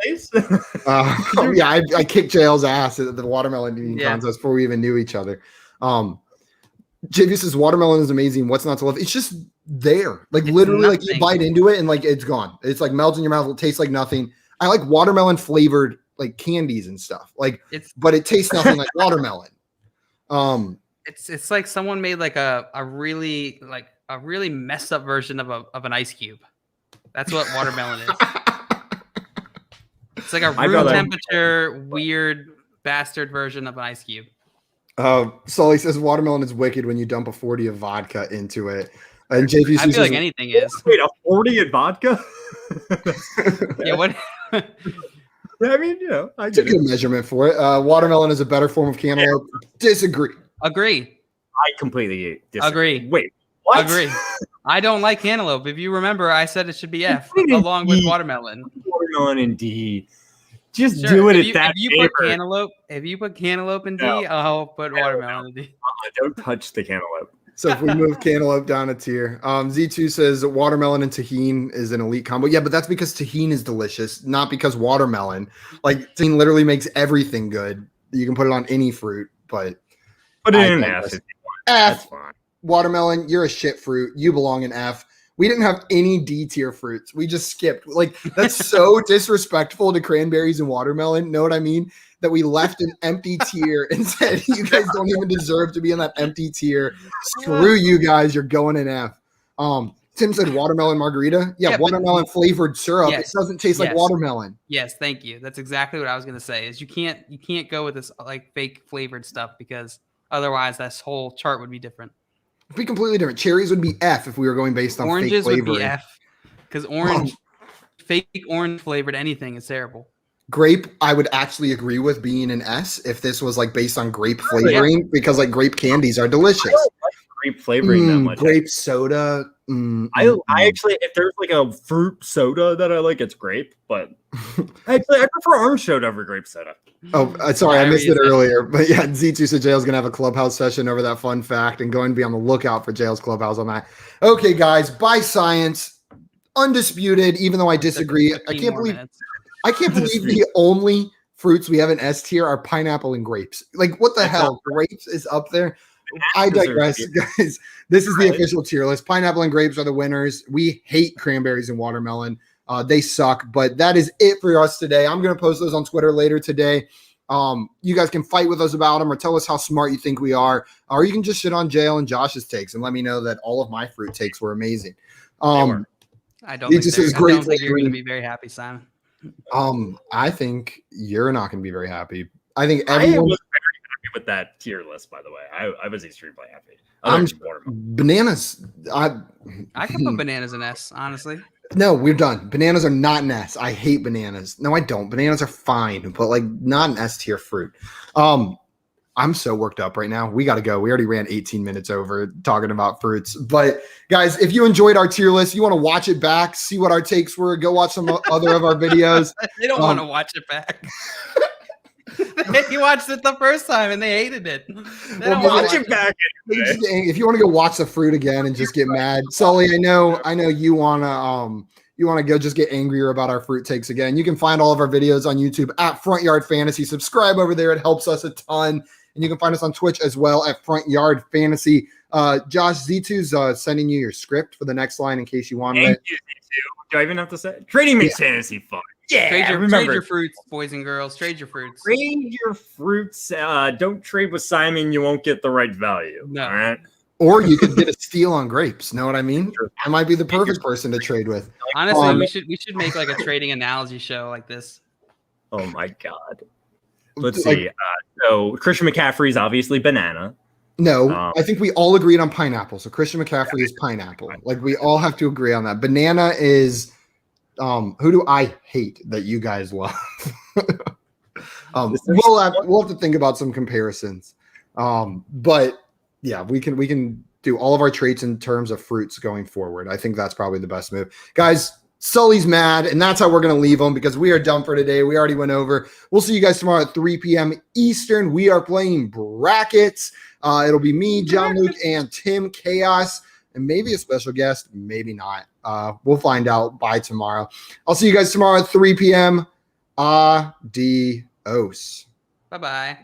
Yeah, I kicked JL's ass at the watermelon eating contest before we even knew each other. JV says watermelon is amazing. What's not to love? It's just there. Like, it's literally nothing. Like, you bite into it and like it's gone. It's like melts in your mouth. It tastes like nothing. I like watermelon flavored like candies and stuff. But it tastes nothing like watermelon. It's like someone made like a really messed up version of an ice cube. That's what watermelon is. It's like a room temperature weird bastard version of an ice cube. Sully says watermelon is wicked when you dump a 40 of vodka into it. And JP I feel like anything is. Wait, a 40 of vodka? Yeah, what? I mean, it's a good measurement for it. Watermelon is a better form of cantaloupe. Disagree. Agree. I completely disagree. Agree. Wait, what? Agree. I don't like cantaloupe. If you remember, I said it should be F along with watermelon. Watermelon and D. Just do it at that. If you put cantaloupe in D, I'll put watermelon in D. Don't touch the cantaloupe. So if we move cantaloupe down a tier, Z2 says watermelon and tahini is an elite combo. Yeah, but that's because tahini is delicious, not because watermelon. Like, tahini literally makes everything good. You can put it on any fruit, but put it in F. F. Watermelon, you're a shit fruit. You belong in F. We didn't have any D tier fruits. We just skipped. Like, that's so disrespectful to cranberries and watermelon. Know what I mean? That we left an empty tier and said, you guys don't even deserve to be in that empty tier. Screw you guys. You're going in F. Tim said watermelon margarita. Yeah, watermelon flavored syrup. Yes, it doesn't taste like watermelon. Yes, thank you. That's exactly what I was going to say. Is you can't go with this like fake flavored stuff, because otherwise this whole chart would be different. It'd be completely different. Cherries would be F if we were going based on oranges fake flavoring. Would be F, because fake orange flavored anything is terrible. Grape, I would actually agree with being an S if this was like based on grape flavoring, because like grape candies are delicious. I don't like grape flavoring that much. Grape soda. I actually, if there's like a fruit soda that I like, it's grape. But actually, I prefer orange soda over grape soda. Oh, sorry, I missed it earlier. But yeah, Z2 said JL's going to have a clubhouse session over that fun fact and going to be on the lookout for JL's clubhouse on that. Okay, guys, by science, undisputed, even though I disagree. I can't believe the only fruits we have in S tier are pineapple and grapes. Like, what the hell? Grapes is up there. I digress, guys. This is the official tier list. Pineapple and grapes are the winners. We hate cranberries and watermelon. They suck, but that is it for us today. I'm going to post those on Twitter later today. You guys can fight with us about them or tell us how smart you think we are, or you can just shit on JL and Josh's takes and let me know that all of my fruit takes were amazing. I don't think you're going to be very happy, Simon. I think you're not going to be very happy. I think everyone was very happy with that tier list, by the way. I was extremely happy. Bananas. I can put bananas in S, honestly. No, we're done. Bananas are not an S. I hate bananas. No, I don't. Bananas are fine, but like not an S tier fruit. I'm so worked up right now. We got to go. We already ran 18 minutes over talking about fruits. But guys, if you enjoyed our tier list, you want to watch it back, see what our takes were, go watch some other of our videos. They don't want to watch it back. He watched it the first time and they hated it. They don't watch it back. If you want to go watch the fruit again and just get mad, Sully, I know you want to go just get angrier about our fruit takes again. You can find all of our videos on YouTube at Front Yard Fantasy. Subscribe over there. It helps us a ton. And you can find us on Twitch as well at Front Yard Fantasy. Josh, Z2's sending you your script for the next line in case you want it. Thank you, Z2. Do I even have to say it? Trading makes fantasy fun. Yeah, trade your fruits, boys and girls. Trade your fruits. Trade your fruits. Don't trade with Simon. You won't get the right value. No. All right. Or you could get a steal on grapes. Know what I mean? I might be the perfect person to trade with. Honestly, we should make like a trading analogy show like this. Oh my god. Let's see. So Christian McCaffrey is obviously banana. No, I think we all agreed on pineapple. So Christian McCaffrey is pineapple. Like we all have to agree on that. Banana is who do I hate that you guys love? We'll have to think about some comparisons. But yeah, we can do all of our traits in terms of fruits going forward. I think that's probably the best move. Guys, Sully's mad, and that's how we're going to leave him because we are done for today. We already went over. We'll see you guys tomorrow at 3 p.m. Eastern. We are playing brackets. It'll be me, John Luke, and Tim Chaos, and maybe a special guest, maybe not. We'll find out by tomorrow. I'll see you guys tomorrow at 3 p.m. Adios. Bye-bye.